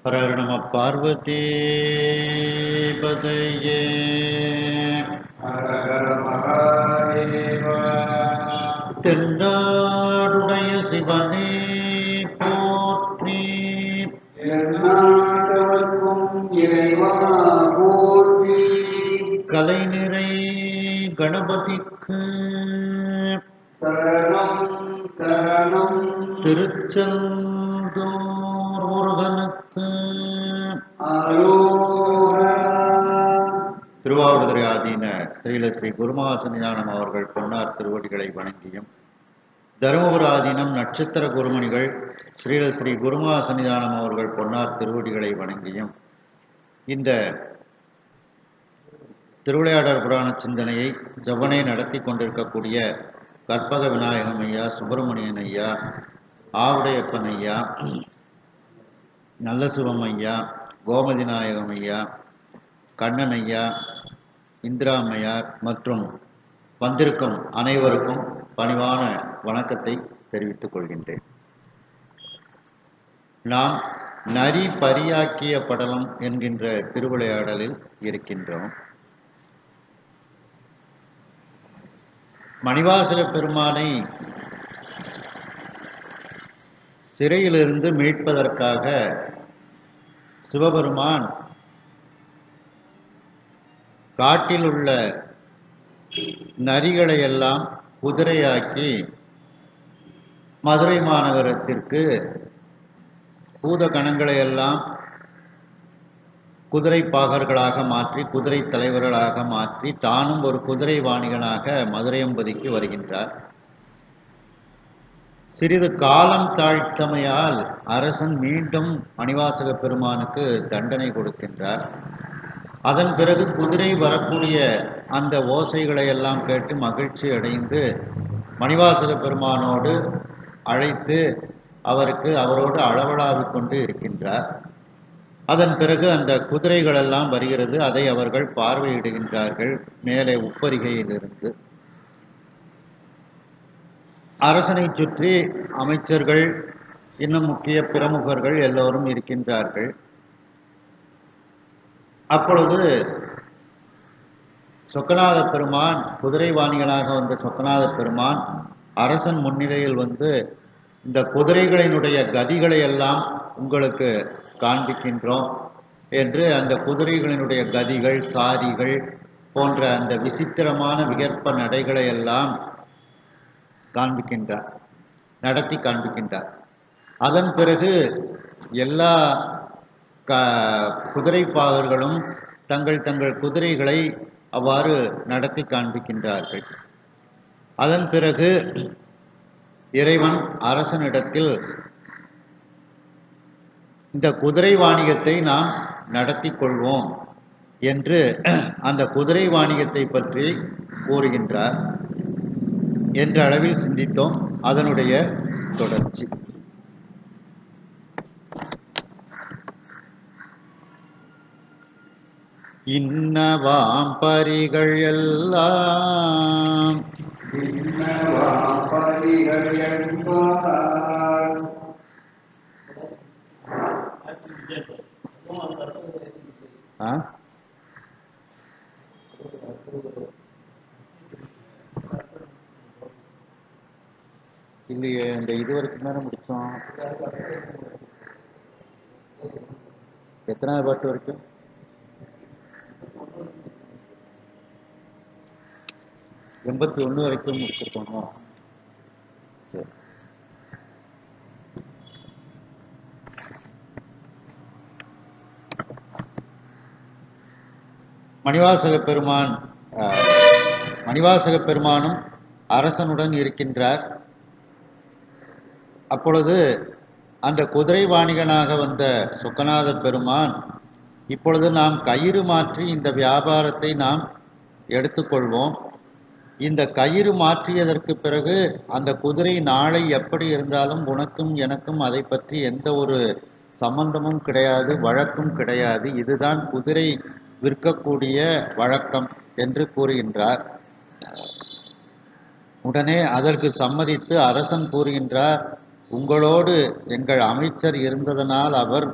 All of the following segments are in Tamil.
ஹர ஹர நம பார்வதி பதையே ஹர ஹர மகாதேவா. தென்னாடுடைய சிவனே போற்றி, எந்நாட்டவர்க்கும் இறைவா போற்றி. கலைநிறை கணபதிக்கு சரணம் சரணம். திருச்செந்தூர் முருகனுக்கு அரோகரா. திருவாவடுதுறை ஆதீன ஸ்ரீல ஸ்ரீ குருமகாசன்னிதானம் அவர்கள் பொன்னார் திருவடிகளை வணங்கியும், தருமபுர ஆதீனம் நட்சத்திர குருமணிகள் ஸ்ரீல ஸ்ரீ குருமகாசன்னிதானம் அவர்கள் பொன்னார் திருவடிகளை வணங்கியும், இந்த திருவிளையாடற் புராண சிந்தனையை செவ்வனே நடத்தி கொண்டிருக்கக்கூடிய கற்பக விநாயகம் ஐயா, சுப்பிரமணியன் ஐயா, ஆவுடையப்பன் ஐயா, நல்ல சிவம் ஐயா, கோமதி நாயகம் ஐயா, கண்ணன் ஐயா, இந்திராமையார் மற்றும் வந்திருக்கும் அனைவருக்கும் பணிவான வணக்கத்தை தெரிவித்துக் கொள்கின்றேன். நாம் நரி பரியாக்கிய படலம் என்கின்ற திருவிளையாடலில் இருக்கின்றோம். மணிவாசக பெருமானை சிறையிலிருந்து மீட்பதற்காக சிவபெருமான் காட்டில் உள்ள நரிகளை எல்லாம் குதிரையாக்கி மதுரை மாநகரத்திற்கு பூத கணங்களை எல்லாம் குதிரை பாகர்களாக மாற்றி, குதிரை தலைவர்களாக மாற்றி, தானும் ஒரு குதிரை வாணிகனாக மதுரையம்பதிக்கு வருகின்றார். சிறிது காலம் தாழ்த்தமையால் அரசன் மீண்டும் மணிவாசக பெருமானுக்கு தண்டனை கொடுக்கின்றார். அதன் பிறகு குதிரை வரக்கூடிய அந்த ஓசைகளை எல்லாம் கேட்டு மகிழ்ச்சி அடைந்து மணிவாசக பெருமானோடு அழைத்து அவரோடு அளவலாவிக் கொண்டு இருக்கின்றார். அதன் பிறகு அந்த குதிரைகள் எல்லாம் வருகிறது. அதை அவர்கள் பார்வையிடுகின்றார்கள் மேலே உப்பரிகையிலிருந்து. அரசனை சுற்றி அமைச்சர்கள், இன்னும் முக்கிய பிரமுகர்கள் எல்லோரும் இருக்கின்றார்கள். அப்பொழுது சொக்கநாத பெருமான், குதிரை வாணிகனாக வந்த சொக்கநாத பெருமான் அரசன் முன்னிலையில் வந்து, இந்த குதிரைகளினுடைய கதிகளை எல்லாம் உங்களுக்கு காண்பிக்கின்றோம் என்று அந்த குதிரைகளினுடைய கதிகள், சாரிகள் போன்ற அந்த விசித்திரமான விகற்ப நடைகளை எல்லாம் காண்பிக்கின்றார், நடத்தி காண்பிக்கின்றார். அதன் பிறகு எல்லா குதிரைப்பாகர்களும் தங்கள் தங்கள் குதிரைகளை அவ்வாறு நடத்தி காண்பிக்கின்றார்கள். அதன் பிறகு இறைவன் அரசனிடத்தில், இந்த குதிரை வாணிகத்தை நாம் நடத்தி கொள்வோம் என்று அந்த குதிரை வாணிகத்தை பற்றி கூறுகின்றார். என்ற அளவில் சிந்தித்தோம். அதனுடைய தொடர்ச்சி இன்னவாம் பரிகள் எல்லாம் இல்லையே, இந்த இதுவரைக்கும் தானே முடிச்சோம். எத்தனாவது பாட்டு வரைக்கும்? 81 வரைக்கும் முடிச்சிருக்கோம். சரி, மணிவாசக பெருமானும் அரசனுடன் இருக்கின்றார். அப்பொழுது அந்த குதிரை வாணிகனாக வந்த சொக்கநாத பெருமான், இப்பொழுது நாம் கயிறு மாற்றி இந்த வியாபாரத்தை நாம் எடுத்துக்கொள்வோம். இந்த கயிறு மாற்றியதற்கு பிறகு அந்த குதிரை நாளை எப்படி இருந்தாலும் உனக்கும் எனக்கும் அதை பற்றி எந்த ஒரு சம்பந்தமும் கிடையாது, வழக்கும் கிடையாது. இதுதான் குதிரை விற்கக்கூடிய வழக்கம் என்று கூறுகின்றார். உடனே அதற்கு சம்மதித்து அரசன் கூறுகின்றார், உங்களோடு எங்கள் அமைச்சர் இருந்ததனால் அவர்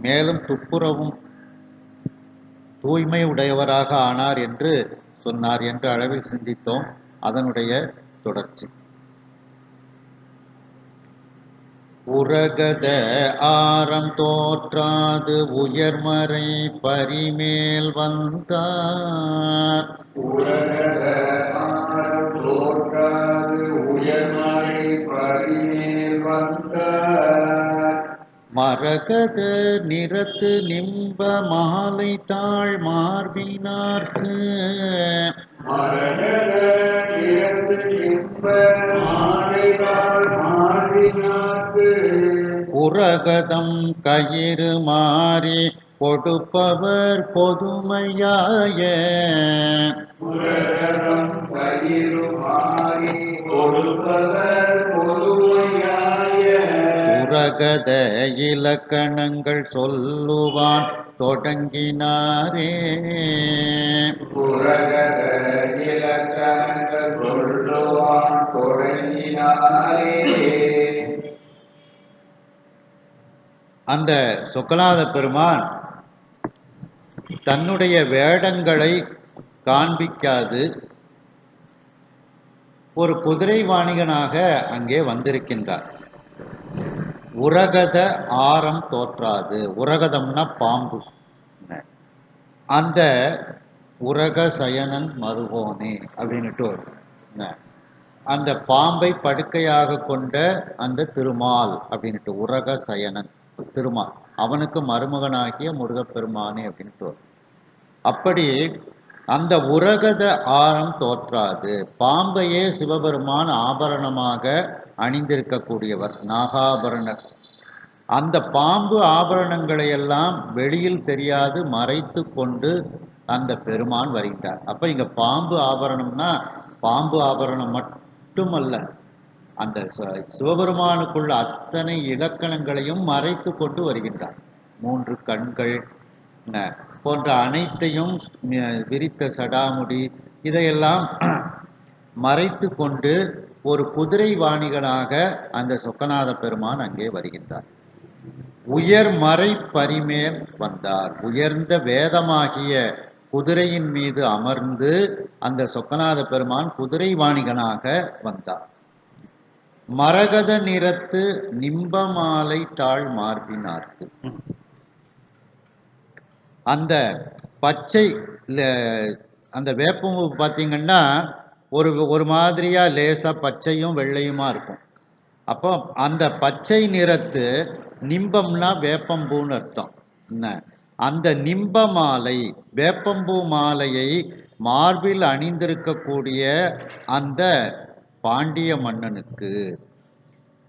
மேலும் துப்புரவும் தூய்மை உடையவராக ஆனார் என்று சொன்னார் என்ற அளவில் சிந்தித்தோம். அதனுடைய தொடர்ச்சி. உரகத ஆரம் தோற்றாது உயர்மறை பரிமேல் வந்தார். உலகத ஆரம் தோற்றாது உயர்மறை பரிமேல் வந்தார். மரகத நிறத்து நிம்ப மாலை தாழ் மார்பினார்க்கு. மரகத நிறத்து நிம்ப மாலைதாள் மார்பினார்க்கு. புரகதம் கயிறு மாறி கொடுப்பவர் பொதுமையாய. புரகதம் கயிறு மாறி கொடுப்பவர் பொதுமையாய. புரகத இலக்கணங்கள் சொல்லுவான் தொடங்கினாரே. புரகத இலக்கணங்கள் சொல்லுவான் தொடங்கினாரே. அந்த சொக்கநாத பெருமான் தன்னுடைய வேடங்களை காண்பிக்காது ஒரு குதிரை வாணிகனாக அங்கே வந்திருக்கின்றார். உரகத ஆரம் தோற்றாது. உரகதம்னா பாம்பு. அந்த உரக சயனன் மருகோனே அப்படின்னுட்டு வரும். அந்த பாம்பை படுக்கையாக கொண்ட அந்த திருமால் அப்படின்ட்டு உரக சயனன் திருமால், அவனுக்கு மருமகனாகிய முருகப்பெருமானே அப்படின்ட்டு வரும். அப்படி அந்த உரகத ஆரம் தோற்றாது. பாம்பையே சிவபெருமான் ஆபரணமாக அணிந்திருக்கக்கூடியவர், நாகாபரணர். அந்த பாம்பு ஆபரணங்களை எல்லாம் வெளியில் தெரியாது மறைத்து கொண்டு அந்த பெருமான் வருகின்றார். அப்ப இங்க பாம்பு ஆபரணம்னா பாம்பு ஆபரணம் மட்டுமல்ல, அந்த சிவபெருமானுக்குள்ள அத்தனை இலக்கணங்களையும் மறைத்து கொண்டு வருகின்றார். 3 கண்கள் போன்ற அனைத்தையும், விரித்த சடாமுடி, இதையெல்லாம் மறைத்து கொண்டு ஒரு குதிரை வாணிகனாக அந்த சொக்கநாத பெருமான் அங்கே வருகின்றார். உயர்மறை பரிமேல் வந்தார். உயர்ந்த வேதமாகிய குதிரையின் மீது அமர்ந்து அந்த சொக்கநாத பெருமான் குதிரை வாணிகனாக வந்தார். மரகத நிறத்து நிம்பமாலை தாழ் மார்பினார்க்கு. அந்த பச்சை அந்த வேப்பம்பூ பார்த்தீங்கன்னா ஒரு மாதிரியா லேசா பச்சையும் வெள்ளையுமா இருக்கும். அப்போ அந்த பச்சை நிறத்து, நிம்பம்னா வேப்பம்பூன்னு அர்த்தம். அந்த நிம்ப மாலை, வேப்பம்பூ மாலையை மார்பில் அணிந்திருக்கக்கூடிய அந்த பாண்டிய மன்னனுக்கு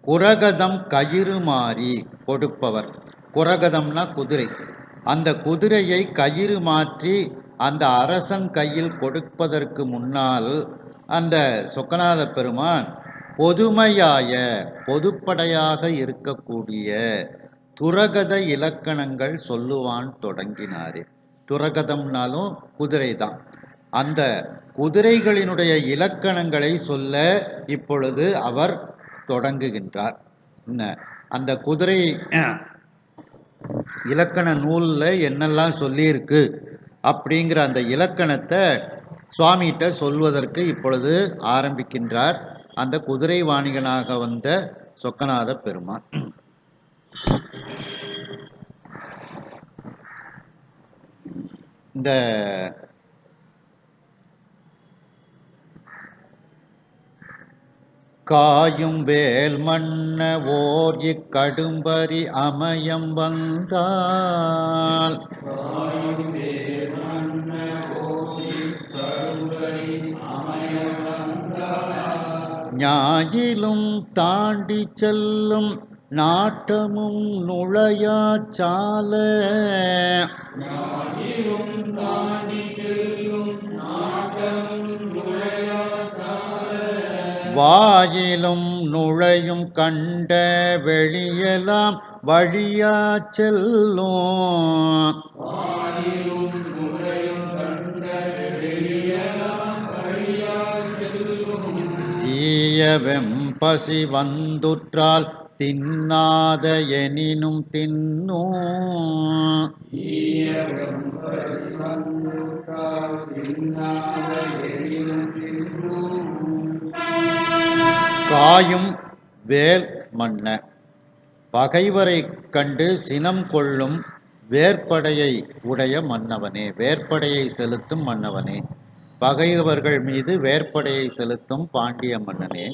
குரகதம் கயிறு மாறி கொடுப்பவர். குரகதம்னா குதிரை. அந்த குதிரையை கயிறு மாற்றி அந்த அரசன் கையில் கொடுப்பதற்கு முன்னால் அந்த சொக்கநாத பெருமான் பொதுமையாய, பொதுப்படையாக இருக்கக்கூடிய துரகத இலக்கணங்கள் சொல்லுவான் தொடங்கினாரே. துரகதம்னாலும் குதிரை தான். அந்த குதிரைகளினுடைய இலக்கணங்களை சொல்ல இப்பொழுது அவர் தொடங்குகின்றார். அந்த குதிரை இலக்கண நூலில் என்னெல்லாம் சொல்லியிருக்கு அப்படிங்கிற அந்த இலக்கணத்தை சுவாமிகிட்ட சொல்வதற்கு இப்பொழுது ஆரம்பிக்கின்றார் அந்த குதிரை வாணிகனாக வந்த சொக்கநாத பெருமான். இந்த காயும் வேல் மன்ன ஓர் இக்கடும்பரி அமையம் வந்தால். ஞாயிலும் தாண்டி செல்லும் நாட்டமும் நுழையாச்சால. வாயிலும் நுழையும் கண்ட வெளியெல்லாம் வழியா செல்லும். தீய வெம்பசி வந்துற்றால் தின்னாத எனினும் தின்னும் ஈயகம் பரிவந்தால் தின்னாத எனினும் தின்னும் காயும் வேல் மன்ன. பகைவரை கண்டு சினம் கொள்ளும் வேற்படையை உடைய மன்னவனே, வேற்படையை செலுத்தும் மன்னவனே, பகைவர்கள் மீது வேற்படையை செலுத்தும் பாண்டிய மன்னனே.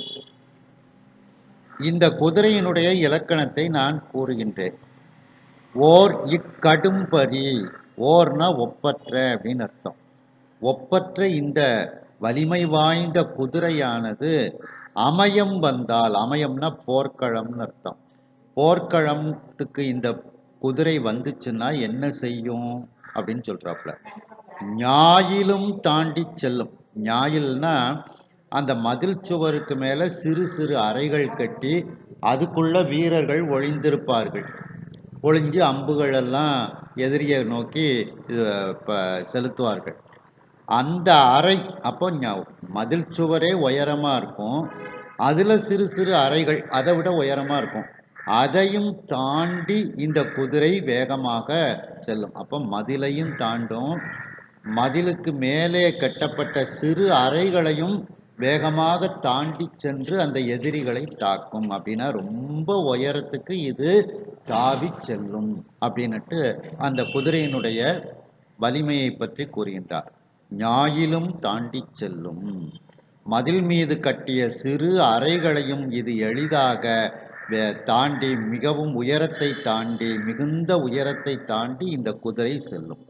இந்த குதிரையினுடைய இலக்கணத்தை நான் கூறுகின்றேன். ஓர் இக்கடும்பரி, ஓர்னா ஒப்பற்ற அப்படின்னு அர்த்தம். ஒப்பற்ற இந்த வலிமை வாய்ந்த குதிரையானது அமயம் வந்தால், அமயம்னா போர்க்களம்னு அர்த்தம். போர்க்களத்துக்கு இந்த குதிரை வந்துச்சுன்னா என்ன செய்யும் அப்படின்னு சொல்றாப்புல. ஞாயிலும் தாண்டி செல்லும். ஞாயில்னா அந்த மதில் சுவருக்கு மேல சிறு சிறு அறைகள் கட்டி அதுக்குள்ள வீரர்கள் ஒளிந்திருப்பார்கள். ஒளிஞ்சு அம்புகள் எல்லாம் எதிரியை நோக்கி செலுத்துவார்கள். அந்த அறை அப்போ மதில் சுவரே உயரமா இருக்கும், அதுல சிறு சிறு அறைகள் அதை விட உயரமா இருக்கும். அதையும் தாண்டி இந்த குதிரை வேகமாக செல்லும். அப்போ மதிலையும் தாண்டும், மதிலுக்கு மேலே கட்டப்பட்ட சிறு அறைகளையும் வேகமாக தாண்டி சென்று அந்த எதிரிகளை தாக்கும். அப்படின்னா ரொம்ப உயரத்துக்கு இது தாவி செல்லும் அப்படின்னுட்டு அந்த குதிரையினுடைய வலிமையை பற்றி கூறுகின்றார். ஞாயிலும் தாண்டி செல்லும், மதில் மீது கட்டிய சிறு அறைகளையும் இது எளிதாக தாண்டி மிகவும் உயரத்தை தாண்டி, மிகுந்த உயரத்தை தாண்டி இந்த குதிரை செல்லும்.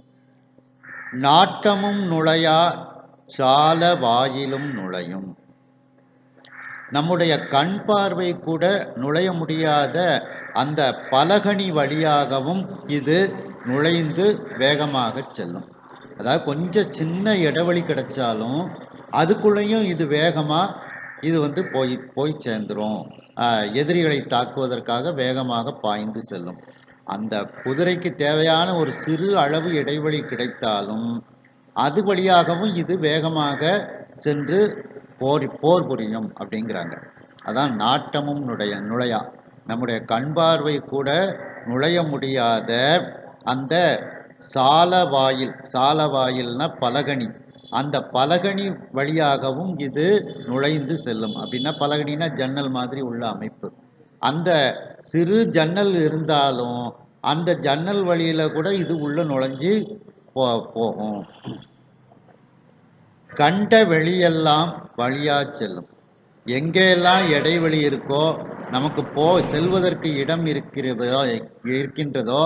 நாட்டமும் நுழையா சால வாயிலும் நுழையும். நம்முடைய கண் பார்வை கூட நுழைய முடியாத அந்த பலகனி வழியாகவும் இது நுழைந்து வேகமாக செல்லும். அதாவது கொஞ்சம் சின்ன இடைவெளி கிடைச்சாலும் அதுக்குள்ளேயும் இது வேகமாக இது போய் சேர்ந்துடும். எதிரிகளை தாக்குவதற்காக வேகமாக பாய்ந்து செல்லும். அந்த குதிரைக்கு தேவையான ஒரு சிறு அளவு இடைவெளி கிடைத்தாலும் அது வழியாகவும் இது வேகமாக சென்று போர் புரியும் அப்படிங்கிறாங்க. அதான் நாட்டமும் நுழையா, நம்முடைய கண் பார்வை கூட நுழைய முடியாத அந்த சாலவாயில், சாலவாயில்னா பலகனி, அந்த பலகனி வழியாகவும் இது நுழைந்து செல்லும். அப்படின்னா பலகனினா ஜன்னல் மாதிரி உள்ள அமைப்பு. அந்த சிறு ஜன்னல் இருந்தாலும் அந்த ஜன்னல் வழியில கூட இது உள்ள நுழைஞ்சு போகும். கண்ட வெளியெல்லாம் வழியா செல்லும். எங்கெல்லாம் இடைவெளி இருக்கோ, நமக்கு செல்வதற்கு இடம் இருக்கின்றதோ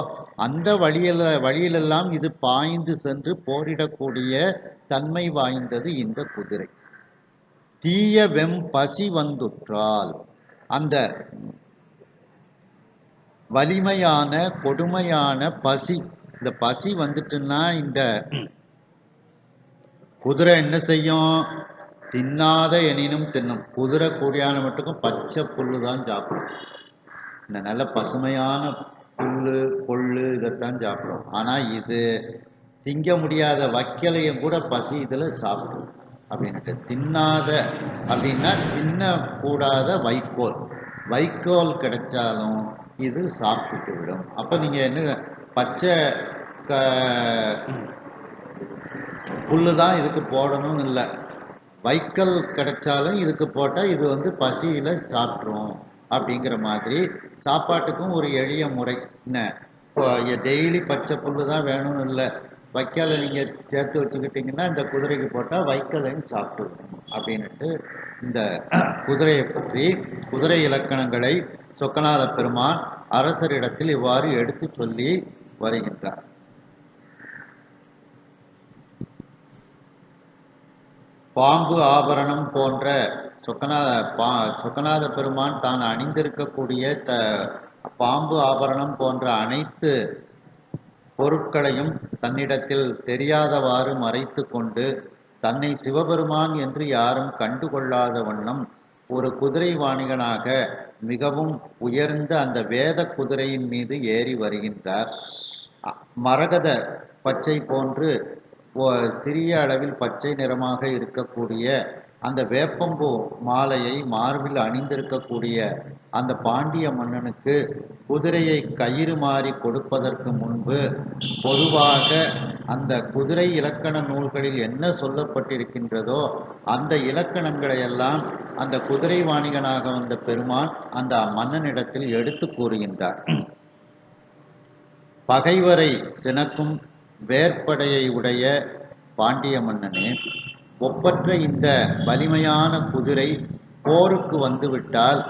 அந்த வழியிலெல்லாம் இது பாய்ந்து சென்று போரிடக்கூடிய தன்மை வாய்ந்தது இந்த குதிரை. தீய பசி வந்துற்றால், அந்த வலிமையான கொடுமையான பசி, இந்த பசி வந்துட்டுன்னா இந்த குதிரை என்ன செய்யும்? தின்னாத எனினும் தின்னும். குதிரை கூடியான மட்டுக்கும் பச்சை புல்லு தான் சாப்பிடும். இந்த நல்ல பசுமையான புல்லு கொள்ளு இதைத்தான் சாப்பிடும். ஆனால் இது திங்க முடியாத வைக்கலையும் கூட பசி இதில் சாப்பிடும் அப்படின்ட்டு. தின்னாத அப்படின்னா தின்னக்கூடாத வைக்கோல், வைக்கோல் கிடைச்சாலும் இது சாப்பிட்டு விடும். அப்போ நீங்கள் என்ன, பச்சை புல்லு தான் இதுக்கு போடணும்னு இல்லை, வைக்கல் கிடைச்சாலும் இதுக்கு போட்டால் இது பசியில் சாப்பிட்ரும் அப்படிங்கிற மாதிரி. சாப்பாட்டுக்கும் ஒரு எளிய முறை என்ன, இப்போ டெய்லி பச்சை புல்லு தான் வேணும்னு இல்லை, வைக்கலை நீங்கள் சேர்த்து வச்சுக்கிட்டிங்கன்னா இந்த குதிரைக்கு போட்டால் வைக்கலைன்னு சாப்பிட்டுவிடும் அப்படின்ட்டு இந்த குதிரையை பற்றி குதிரை இலக்கணங்களை சொக்கநாத பெருமான் அரசரிடத்தில் இவ்வாறு எடுத்து சொல்லி வருகின்றார். பாம்பு ஆபரணம் போன்ற சொக்கநாத பெருமான் தான் அணிந்திருக்கக்கூடிய பாம்பு ஆபரணம் போன்ற அனைத்து பொருட்களையும் தன்னிடத்தில் தெரியாதவாறு மறைத்து கொண்டு தன்னை சிவபெருமான் என்று யாரும் கண்டுகொள்ளாத வண்ணம் ஒரு குதிரை வாணிகனாக மிகவும் உயர்ந்த அந்த வேத குதிரையின் மீது ஏறி வருகின்றார். மரகத பச்சை போன்று சிறிய அளவில் பச்சை நிறமாக இருக்கக்கூடிய அந்த வேப்பம்பூ மாலையை மார்பில் அணிந்திருக்கக்கூடிய அந்த பாண்டிய மன்னனுக்கு குதிரையை கயிறு மாறி கொடுப்பதற்கு முன்பு பொதுவாக அந்த குதிரை இலக்கண நூல்களில் என்ன சொல்லப்பட்டிருக்கின்றதோ அந்த இலக்கணங்களை எல்லாம் அந்த குதிரை வாணிகனாக வந்த பெருமான் அந்த மன்னனிடத்தில் எடுத்து கூறுகின்றார். பகைவரை சினக்கும் வேற்படையை உடைய பாண்டிய மன்னனே, ஒப்பற்ற இந்த வலிமையான குதிரை போருக்கு வந்துவிட்டால்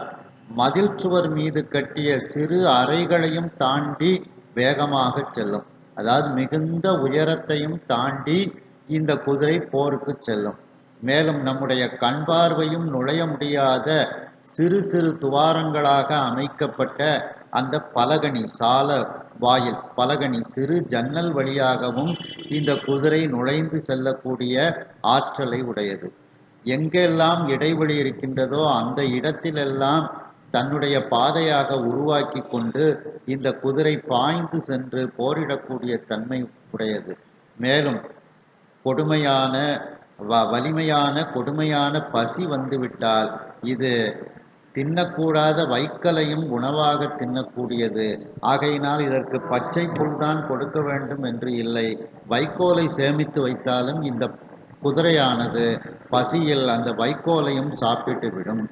மதில் சுவர் மீது கட்டிய சிறு அறைகளையும் தாண்டி வேகமாக செல்லும். அதாவது மிகுந்த உயரத்தையும் தாண்டி இந்த குதிரை போருக்கு செல்லும். மேலும் நம்முடைய கண் பார்வையும் நுழைய முடியாத சிறு சிறு துவாரங்களாக அமைக்கப்பட்ட அந்த பலகனி சால வாயில் பலகனி சிறு ஜன்னல் வழியாகவும் இந்த குதிரை நுழைந்து செல்லக்கூடிய ஆற்றலை உடையது. எங்கெல்லாம் இடைவெளி இருக்கின்றதோ அந்த இடத்திலெல்லாம் தன்னுடைய பாதையாக உருவாக்கி கொண்டு இந்த குதிரை பாய்ந்து சென்று போரிடக்கூடிய தன்மை உடையது. மேலும் கொடுமையான வலிமையான கொடுமையான பசி வந்துவிட்டால் இது தின்னக்கூடாத வைக்கலையும் உணவாக தின்னக்கூடியது. ஆகையினால் இதற்கு பச்சை புல்தான் கொடுக்க வேண்டும் என்று இல்லை. வைக்கோலை சேமித்து வைத்தாலும் இந்த குதிரையானது பசியில் அந்த வைக்கோலையும் சாப்பிட்டு விடும்.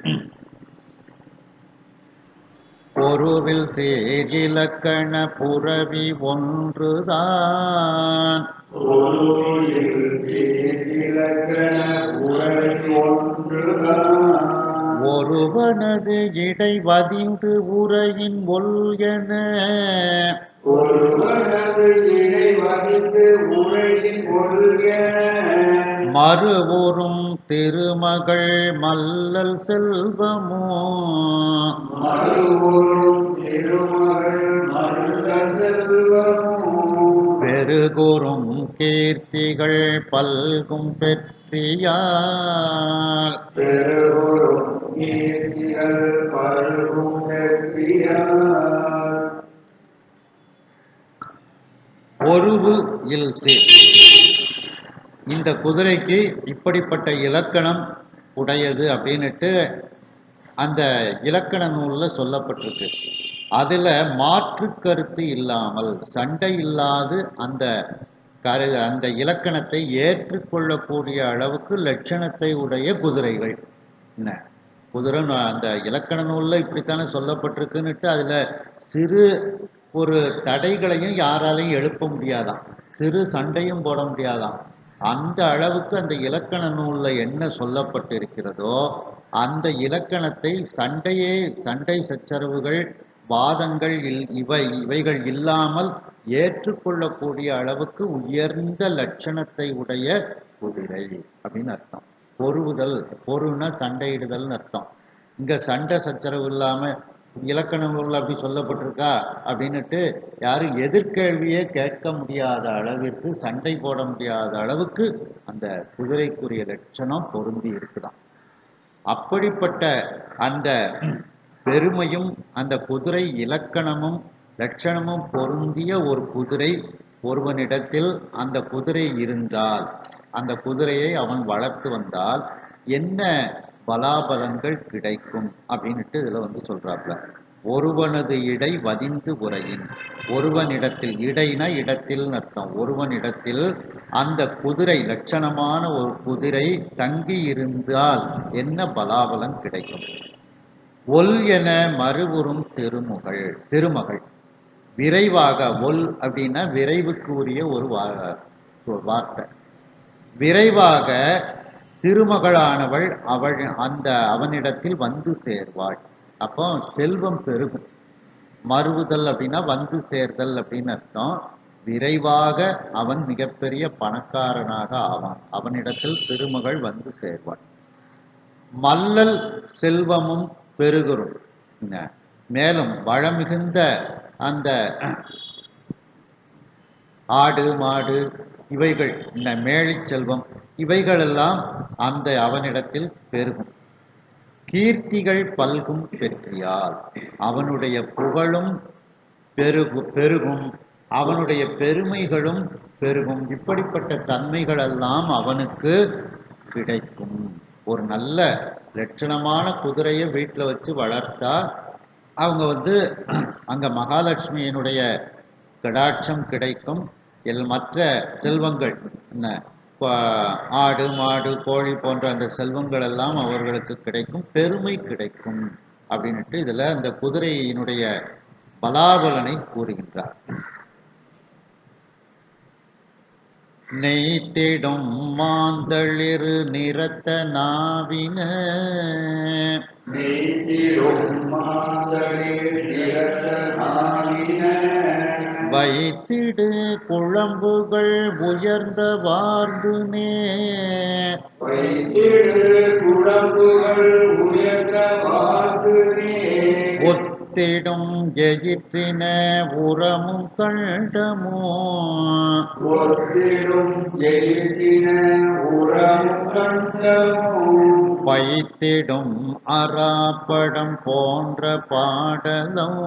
பொருவில் சேர் இலக்கண புரவி ஒன்றுதான் ஒருவனது இடை வதிந்து உரையின் ஒல் என மறுவொரும் திருமகள் மல்லல் செல்வமோ பெருகுறும் கீர்த்திகள் பல்கும் பெற்றியால் ஒருவு இல் சேர். இந்த குதிரைக்கு இப்படிப்பட்ட இலக்கணம் உடையது அப்படின்னுட்டு அந்த இலக்கண நூலில் சொல்லப்பட்டிருக்கு. அதில் மாற்று கருத்து இல்லாமல் சண்டை இல்லாது அந்த அந்த இலக்கணத்தை ஏற்றுக்கொள்ளக்கூடிய அளவுக்கு லட்சணத்தை உடைய குதிரைகள். என்ன குதிரை அந்த இலக்கண நூலில் இப்படித்தானே சொல்லப்பட்டிருக்குன்னுட்டு அதில் சிறு ஒரு தடைகளையும் யாராலையும் எழுப்ப முடியாதான், சிறு சண்டையும் போட முடியாதான். அந்த அளவுக்கு அந்த இலக்கண நூலில் என்ன சொல்லப்பட்டிருக்கிறதோ அந்த இலக்கணத்தை சண்டை சச்சரவுகள் வாதங்கள் இவைகள் இல்லாமல் ஏற்றுக்கொள்ளக்கூடிய அளவுக்கு உயர்ந்த லட்சணத்தை உடைய குதிரை அப்படின்னு அர்த்தம். பொருனா சண்டையிடுதல்னு அர்த்தம். இங்க சண்டை சச்சரவு இல்லாம இலக்கண நூல் அப்படி சொல்லப்பட்டிருக்கா அப்படின்னுட்டு யாரும் எதிர்கேள்வியே கேட்க முடியாத அளவிற்கு, சண்டை போட முடியாத அளவுக்கு அந்த குதிரைக்குரிய லட்சணம் பொருந்தி இருக்குதாம். அப்படிப்பட்ட அந்த பெருமையும் அந்த குதிரை இலக்கணமும் லட்சணமும் பொருந்திய ஒரு குதிரை ஒருவனிடத்தில் அந்த குதிரை இருந்தால், அந்த குதிரையை அவன் வளர்த்து வந்தால் என்ன பலாபலன்கள் கிடைக்கும் அப்படின்ட்டு இதுல சொல்றாப்ல. ஒருவனது இடை வதிந்து உரையின், ஒருவனிடத்தில், இடைனா இடத்தில் அர்த்தம், ஒருவனிடத்தில் அந்த குதிரை லட்சணமான ஒரு குதிரை தங்கி இருந்தால் என்ன பலாபலன் கிடைக்கும். ஒல் என மறுவுறும் திருமகள் விரைவாக, ஒல் அப்படின்னா விரைவுக்கு உரிய ஒரு வார்த்தை. விரைவாக திருமகளானவள் அவனிடத்தில் வந்து சேர்வாள். அப்போ செல்வம் பெருகும். மறுவுதல் அப்படின்னா வந்து சேர்தல் அப்படின்னு அர்த்தம். விரைவாக அவன் மிகப்பெரிய பணக்காரனாக ஆவான். அவனிடத்தில் திருமகள் வந்து சேர்வாள். மல்லல் செல்வமும் பெருகுறும். மேலும் வளமிகுந்த அந்த ஆடு மாடு இவைகள், இந்த மேழை செல்வம் இவைகளெல்லாம் அந்த அவனிடத்தில் பெருகும். கீர்த்திகள் பல்கும் பெற்றியால் அவனுடைய புகழும் பெருகும், அவனுடைய பெருமைகளும் பெருகும். இப்படிப்பட்ட தன்மைகளெல்லாம் அவனுக்கு கிடைக்கும். ஒரு நல்ல லட்சணமான குதிரையை வீட்டில் வச்சு வளர்த்தா அவங்க வந்து அங்கே மகாலட்சுமியினுடைய கடாட்சம் கிடைக்கும். மற்ற செல்வங்கள் என்ன ஆடு மாடு கோழி போன்ற அந்த செல்வங்கள் எல்லாம் அவர்களுக்கு கிடைக்கும், பெருமை கிடைக்கும் அப்படின்ட்டு இதில் அந்த குதிரையினுடைய பலாபலனை கூறுகின்றார். நெய்த்திடும் மாந்தளிர் நிறத்த நாவின வைத்திடு குழம்புகள் உயர்ந்த வார்ந்து நேர் ஒத்திடும் எயிற்றின உரமும் கண்டமோ பைத்திடும் அராப்படம் போன்ற பாடலும்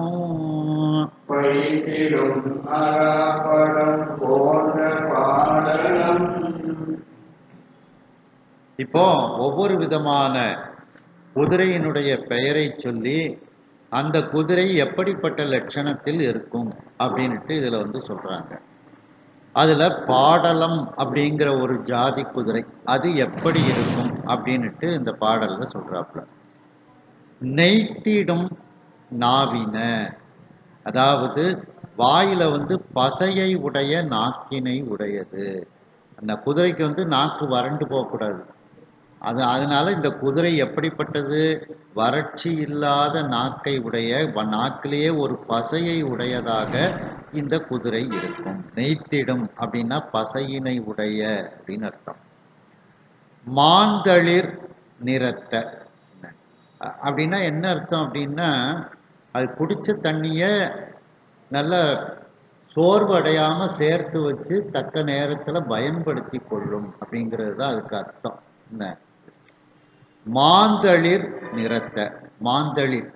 இப்போ ஒவ்வொரு விதமான குதிரையினுடைய பெயரை சொல்லி அந்த குதிரை எப்படிப்பட்ட லட்சணத்தில் இருக்கும் அப்படின்ட்டு இதுல வந்து சொல்றாங்க. அதுல பாடலம் அப்படிங்கிற ஒரு ஜாதி குதிரை அது எப்படி இருக்கும் அப்படின்ட்டு இந்த பாடல்ல சொல்றாப்புல. நெய்த்திடும் நாவின, அதாவது வாயில வந்து பசையை உடைய நாக்கினை உடையது. அந்த குதிரைக்கு வந்து நாக்கு வறண்டு போகக்கூடாது. அதனால இந்த குதிரை எப்படிப்பட்டது, வறட்சி இல்லாத நாக்கை உடைய, நாக்கிலேயே ஒரு பசையை உடையதாக இந்த குதிரை இருக்கும். நெய்த்திடும் அப்படின்னா பசையினை உடைய அப்படின்னு அர்த்தம். மாந்தளிர் நிறத்த அப்படின்னா என்ன அர்த்தம் அப்படின்னா, அது குடிச்ச தண்ணிய நல்ல சோர்வு அடையாம சேர்த்து வச்சு தக்க நேரத்துல பயன்படுத்தி கொள்ளும் அப்படிங்கிறது தான் அதுக்கு அர்த்தம். என்ன மாந்தளிர் நிறத்த, மாந்தளிர்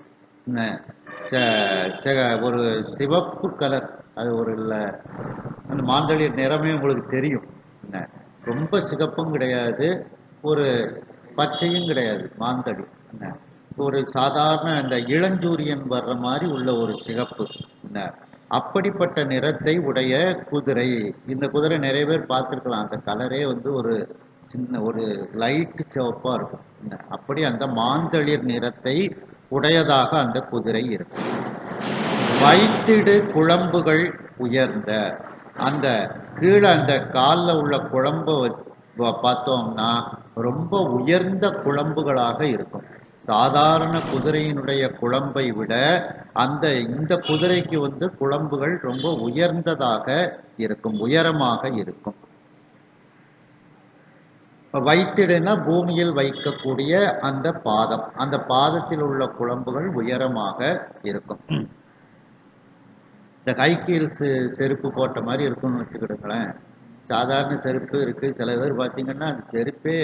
ஒரு சிவப்பு கலர், அது ஒரு அந்த மாந்தளிர் நிறமே உங்களுக்கு தெரியும். என்ன ரொம்ப சிகப்பும் கிடையாது, ஒரு பச்சையும் கிடையாது. மாந்தளிர் என்ன ஒரு சாதாரண அந்த இளஞ்சூரியன் வர்ற மாதிரி உள்ள ஒரு சிகப்பு. என்ன அப்படிப்பட்ட நிறத்தை உடைய குதிரை. இந்த குதிரை நிறைய பேர் பார்த்துருக்கலாம். அந்த கலரே வந்து ஒரு சின்ன ஒரு லைட்டு சிவப்பா இருக்கும். அப்படி அந்த மாந்தளிர் நிறத்தை உடையதாக அந்த குதிரை இருக்கும். வைத்திடு குழம்புகள் உயர்ந்த, அந்த கீழே அந்த காலில் உள்ள குழம்பு பார்த்தோம்னா ரொம்ப உயர்ந்த குழம்புகளாக இருக்கும். சாதாரண குதிரையினுடைய குழம்பை விட இந்த குதிரைக்கு வந்து குழம்புகள் ரொம்ப உயர்ந்ததாக இருக்கும், உயரமாக இருக்கும். வைத்திடுனா பூமியில் வைக்கக்கூடிய அந்த பாதம், அந்த பாதத்தில் உள்ள குழம்புகள் உயரமாக இருக்கும். இந்த கைக்கீழ் செருப்பு போட்ட மாதிரி இருக்கும்னு வச்சுக்கிடுங்களேன். சாதாரண செருப்பு இருக்கு, சில பேர் பார்த்தீங்கன்னா அந்த செருப்பே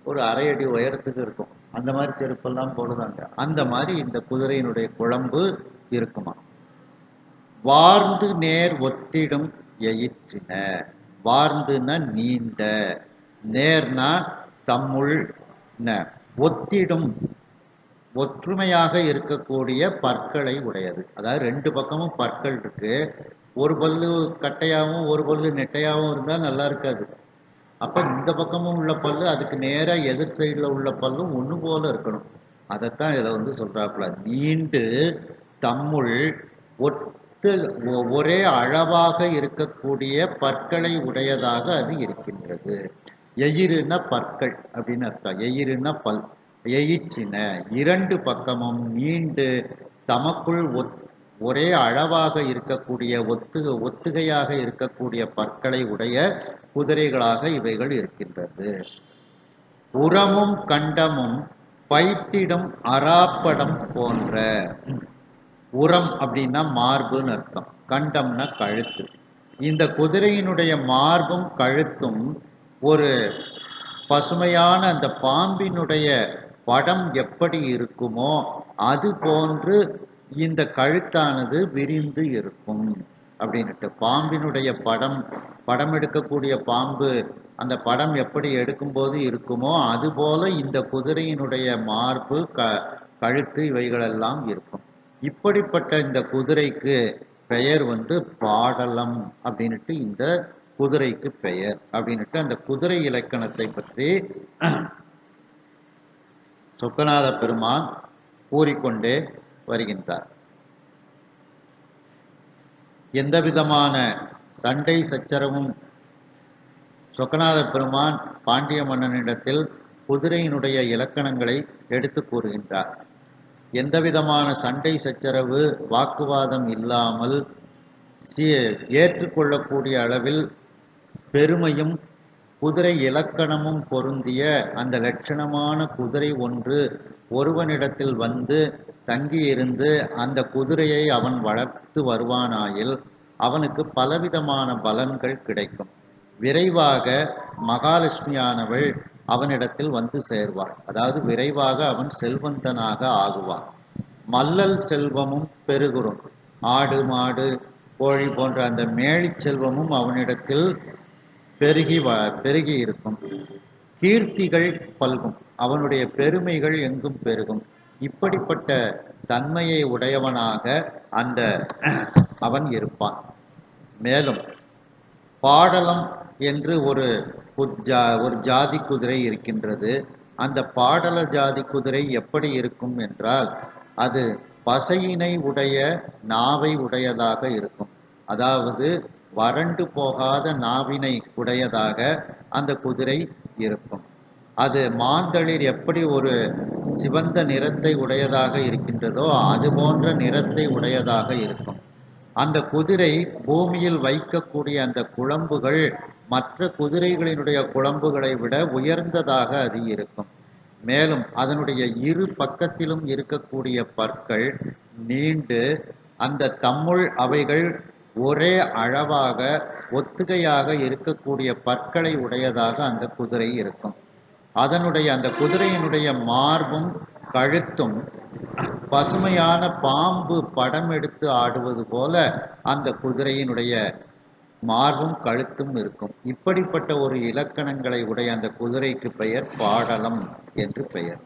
ஒரு அரை அடி உயரத்துக்கு இருக்கும். அந்த மாதிரி செருப்பெல்லாம் போடுதாங்க. அந்த மாதிரி இந்த குதிரையினுடைய குழம்பு இருக்குமா. வார்ந்து நேர் ஒத்திடும் எயிற்றின, வார்ந்துன்னா நீண்ட, நேர்னா தம்முள் ஒத்திடும் ஒற்றுமையாக இருக்கக்கூடிய பற்களை உடையது. அதாவது ரெண்டு பக்கமும் பற்கள் இருக்கு. ஒரு பல்லு கட்டையாகவும் ஒரு பல்லு நெட்டையாகவும் இருந்தால் நல்லா இருக்காது. அப்போ இந்த பக்கமும் உள்ள பல்லு அதுக்கு நேராக எதிர் சைடில் உள்ள பல்லும் ஒன்று போல இருக்கணும். அதைத்தான் இதில் வந்து சொல்றாப்புல. நீண்டு தம்முள் ஒரே அளவாக இருக்கக்கூடிய பற்களை உடையதாக அது இருக்கின்றது. எயிறுன பற்கள் அப்படின்னு அர்த்தம். எயிறுன பல், எயிற்றின இரண்டு பக்கமும் நீண்டு தமக்குள் ஒரே அளவாக இருக்கக்கூடிய ஒத்துகையாக இருக்கக்கூடிய பற்களை உடைய குதிரைகளாக இவைகள் இருக்கின்றது. உரமும் கண்டமும் பைத்திடும் அராப்படம் போன்ற, உரம் அப்படின்னா மார்புன்னு அர்த்தம், கண்டம்னா கழுத்து. இந்த குதிரையினுடைய மார்பும் கழுத்தும் ஒரு பசுமையான அந்த பாம்பினுடைய படம் எப்படி இருக்குமோ அது போன்று இந்த கழுத்தானது விரிந்து இருக்கும் அப்படின்ட்டு. பாம்பினுடைய படம் எடுக்கக்கூடிய பாம்பு அந்த படம் எப்படி எடுக்கும்போது இருக்குமோ அதுபோல இந்த குதிரையினுடைய மார்பு கழுத்து இவைகளெல்லாம் இருக்கும். இப்படிப்பட்ட இந்த குதிரைக்கு பெயர் வந்து பாடலம் அப்படின்னுட்டு இந்த குதிரைக்கு பெயர் அப்படின்னுட்டு அந்த குதிரை இலக்கணத்தை பற்றி சொக்கநாத பெருமான் கூறிக்கொண்டே வருகின்றார். எந்த விதமான சண்டை சச்சரவும் சொக்கநாத பெருமான் பாண்டிய மன்னனிடத்தில் குதிரையினுடைய இலக்கணங்களை எடுத்து கூறுகின்றார். எந்த விதமான சண்டை சச்சரவு வாக்குவாதம் இல்லாமல் ஏற்றுக்கொள்ளக்கூடிய அளவில் பெருமையும் குதிரை இலக்கணமும் பொருந்திய அந்த லட்சணமான குதிரை ஒன்று ஒருவனிடத்தில் வந்து தங்கியிருந்து அந்த குதிரையை அவன் வளர்த்து வருவானாயில் அவனுக்கு பலவிதமான பலன்கள் கிடைக்கும். விரைவாக மகாலட்சுமியானவள் அவனிடத்தில் வந்து சேர்வார். அதாவது விரைவாக அவன் செல்வந்தனாக ஆகுவான். மல்லல் செல்வமும் பெருகுறும். ஆடு மாடு கோழி போன்ற அந்த மேழி செல்வமும் அவனிடத்தில் பெருகி இருக்கும். கீர்த்திகள் பல்கும். அவனுடைய பெருமைகள் எங்கும் பெருகும். இப்படிப்பட்ட தன்மையை உடையவனாக அந்த அவன் இருப்பான். மேலும் பாடலம் என்று ஒரு ஜாதி குதிரை இருக்கின்றது. அந்த பாடல ஜாதி குதிரை எப்படி இருக்கும் என்றால் அது பசையினை உடைய நாவை உடையதாக இருக்கும். அதாவது வறண்டு போகாத நாவினை உடையதாக அந்த குதிரை இருக்கும். அது மாந்தளிர் எப்படி ஒரு சிவந்த நிறத்தை உடையதாக இருக்கின்றதோ அது போன்ற நிறத்தை உடையதாக இருக்கும். அந்த குதிரை பூமியில் வைக்கக்கூடிய அந்த குளம்புகள் மற்ற குதிரைகளினுடைய குளம்புகளை விட உயர்ந்ததாக அது இருக்கும். மேலும் அதனுடைய இரு பக்கத்திலும் இருக்கக்கூடிய பற்கள் நீண்டு அந்த தம்முள் அவைகள் ஒரே அளவாக ஒத்துகையாக இருக்கக்கூடிய பற்களை உடையதாக அந்த குதிரை இருக்கும். அந்த குதிரையினுடைய மார்பும் கழுத்தும் பசுமையான பாம்பு படம் எடுத்து ஆடுவது போல அந்த குதிரையினுடைய மார்பும் கழுத்தும் இருக்கும். இப்படிப்பட்ட ஒரு இலக்கணங்களை உடைய அந்த குதிரைக்கு பெயர் பாடலம் என்று பெயர்.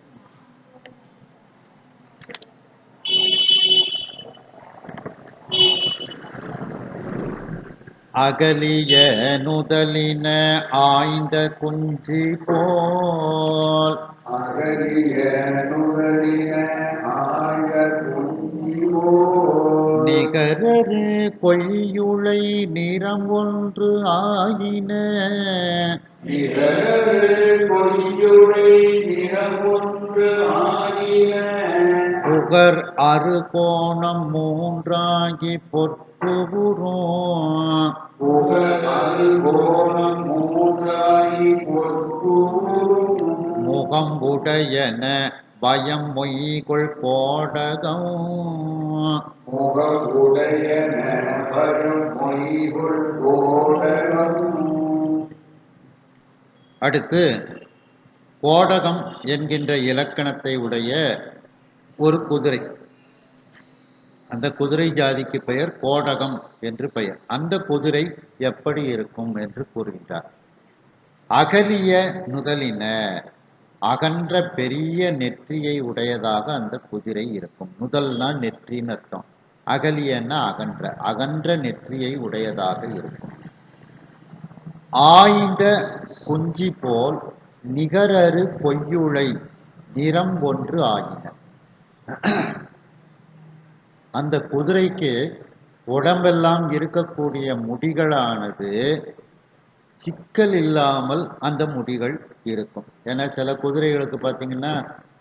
அகலிய நுதலின ஆய்ந்த குஞ்சி போல் நிகரரு கொய்யுளை நிறம் ஒன்று ஆயின புகர் அறு கோணம் மூன்றாகி பொற்புறும் முகம் உடையன பயம் மொய்கொள் கோடகம் அடுத்து கோடகம் என்கின்ற இலக்கணத்தை உடைய ஒரு குதிரை. அந்த குதிரை ஜாதிக்கு பெயர் கோடகம் என்று பெயர். அந்த குதிரை எப்படி இருக்கும் என்று கூறுகின்றார். அகலிய நுதலின அகன்ற பெரிய நெற்றியை உடையதாக அந்த குதிரை இருக்கும். நுதல்னா நெற்றின்னு அர்த்தம். அகலியன்னா அகன்ற நெற்றியை உடையதாக இருக்கும். ஆய்ந்த குஞ்சி போல் நிகரரு கொய்யுளை நிறம் ஒன்று ஆயின. அந்த குதிரைக்கு உடம்பெல்லாம் இருக்கக்கூடிய முடிகளானது சிக்கல் இல்லாமல் அந்த முடிகள் இருக்கும். ஏன்னா சில குதிரைகளுக்கு பார்த்தீங்கன்னா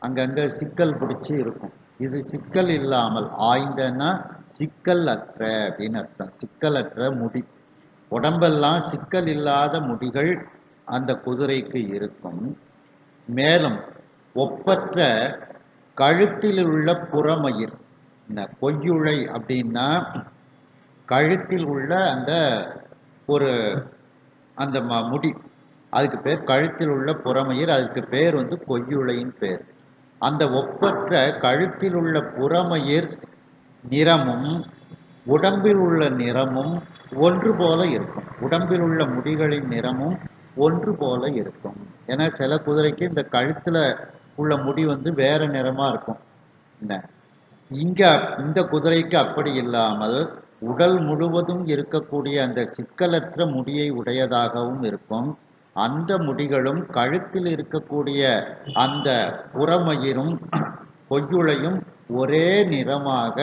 அங்கங்கே சிக்கல் பிடிச்சி இருக்கும். இது சிக்கல் இல்லாமல், ஆய்ந்தன்னா சிக்கல் அற்ற அப்படின்னு அர்த்தம். சிக்கலற்ற முடி, உடம்பெல்லாம் சிக்கல் இல்லாத முடிகள் அந்த குதிரைக்கு இருக்கும். மேலும் ஒப்பற்ற கழுத்தில் உள்ள புறமயிர். இந்த கொய்யுளை அப்படின்னா கழுத்தில் உள்ள அந்த ஒரு அந்த முடி, அதுக்கு பேர் கழுத்தில் உள்ள புறமயிர். அதுக்கு பேர் வந்து கொய்யுளையின் பேர். அந்த ஒப்பற்ற கழுத்தில் உள்ள புறமயிர் நிறமும் உடம்பில் உள்ள நிறமும் ஒன்று போல இருக்கும். உடம்பில் உள்ள முடிகளின் நிறமும் ஒன்று போல இருக்கும். ஏன்னா சில குதிரைக்கு இந்த கழுத்தில் உள்ள முடி வந்து வேற நிறமாக இருக்கும். என்ன இங்க இந்த குதிரைக்கு அப்படி இல்லாமல் உடல் முழுவதும் இருக்கக்கூடிய அந்த சிக்கலற்ற முடியை உடையதாகவும் இருக்கும். அந்த முடிகளும் கழுத்தில் இருக்கக்கூடிய அந்த புறமயிரும் கொய்யுளையும் ஒரே நிறமாக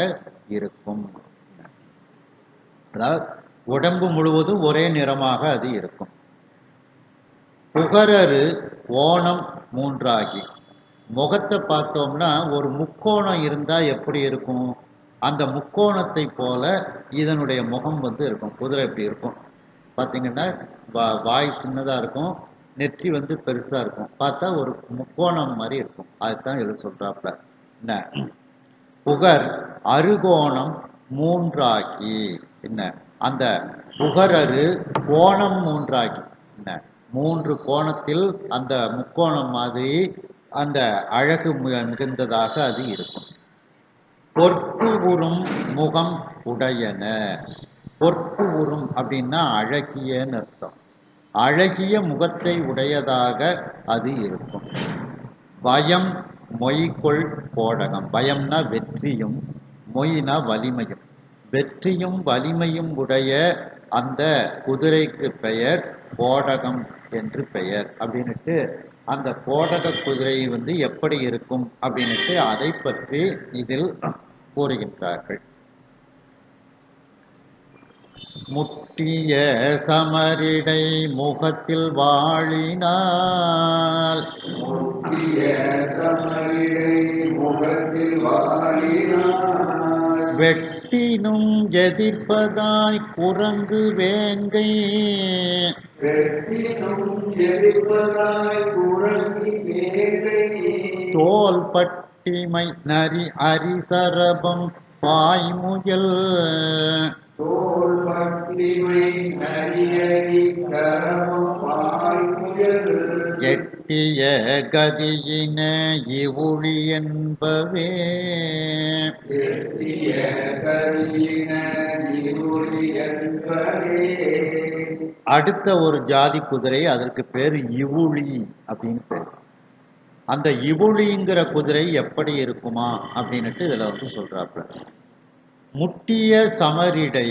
இருக்கும். அதாவது உடம்பு முழுவதும் ஒரே நிறமாக அது இருக்கும். புகரரு கோணம் மூன்றாகி, முகத்தை பார்த்தோம்னா ஒரு முக்கோணம் இருந்தா எப்படி இருக்கும், அந்த முக்கோணத்தை போல இதனுடைய முகம் இருக்கும். குதிரை எப்படி இருக்கும் பார்த்தீங்கன்னா, வாய் சின்னதாக இருக்கும், நெற்றி பெருசாக இருக்கும், பார்த்தா ஒரு முக்கோணம் மாதிரி இருக்கும். அதுதான் இது சொல்றாப்புல. என்ன புகர் அறுகோணம் மூன்றாகி, என்ன அந்த புகரரு கோணம் மூன்றாகி, என்ன மூன்று கோணத்தில் அந்த முக்கோணம் மாதிரி அந்த அழகு மிகுந்ததாக அது இருக்கும். பொற்பு உறும் முகம் உடையன. பொற்பு உறும் அப்படின்னா அழகியன்னு அர்த்தம். அழகிய முகத்தை உடையதாக அது இருக்கும். பயம் மொய்கொள் கோடகம். பயம்னா வெற்றியும், மொய்னா வலிமையும். வெற்றியும் வலிமையும் உடைய அந்த குதிரைக்கு பெயர் கோடகம் என்று பெயர். அப்படின்னுட்டு அந்த கோடக குதிரை எப்படி இருக்கும் அப்படின்னுட்டு அதை பற்றி இதில் கூறுகின்றார்கள். முட்டிய சமரிடை முகத்தில் வாழினால், முட்டிய சமரிடை முகத்தில் வாழினால், வெட்டினும் எதிர்ப்பதாய் குரங்கு வேங்கை, வெட்டினும் எதிர்ப்பதாய் குரங்கு வேங்கை, தோல் பட்டிமை நரி அரிசரபம் பாய்முயல், தோல் பட்டிமை நரியரி கரமம் பாய்முயல், எட்டிய கதியின இவுழி என்பவே. எட்டிய கதியின இவுழி என்பவே. அடுத்த ஒரு ஜாதி குதிரை, அதற்கு பேர் இவுழி அப்படின்னு பேர். அந்த இவுழிங்கிற குதிரை எப்படி இருக்குமா அப்படின்னுட்டு இதுல சொல்றாப்புல. முட்டிய சமரிடை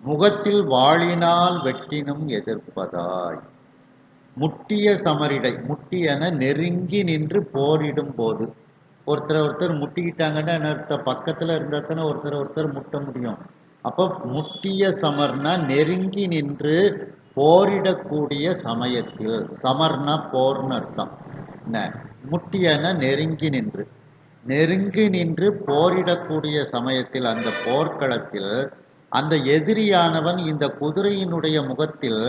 முகத்தில் வாழினால் வெட்டினும் எதிர்ப்பதாய். முட்டிய சமரிடை, முட்டியன நெருங்கி நின்று போரிடும் போது. ஒருத்தர் முட்டிக்கிட்டாங்கன்னா அர்த்தம், பக்கத்துல இருந்தா தானே ஒருத்தர் முட்ட முடியும். அப்போ முட்டிய சமர்னா நெருங்கி நின்று போரிடக்கூடிய சமயத்தில். சமர்னா போர்னு அர்த்தம். என்ன முட்டியன நெருங்கி நின்று போரிடக்கூடிய சமயத்தில், அந்த போர்க்களத்தில் அந்த எதிரியானவன் இந்த குதிரையினுடைய முகத்தில்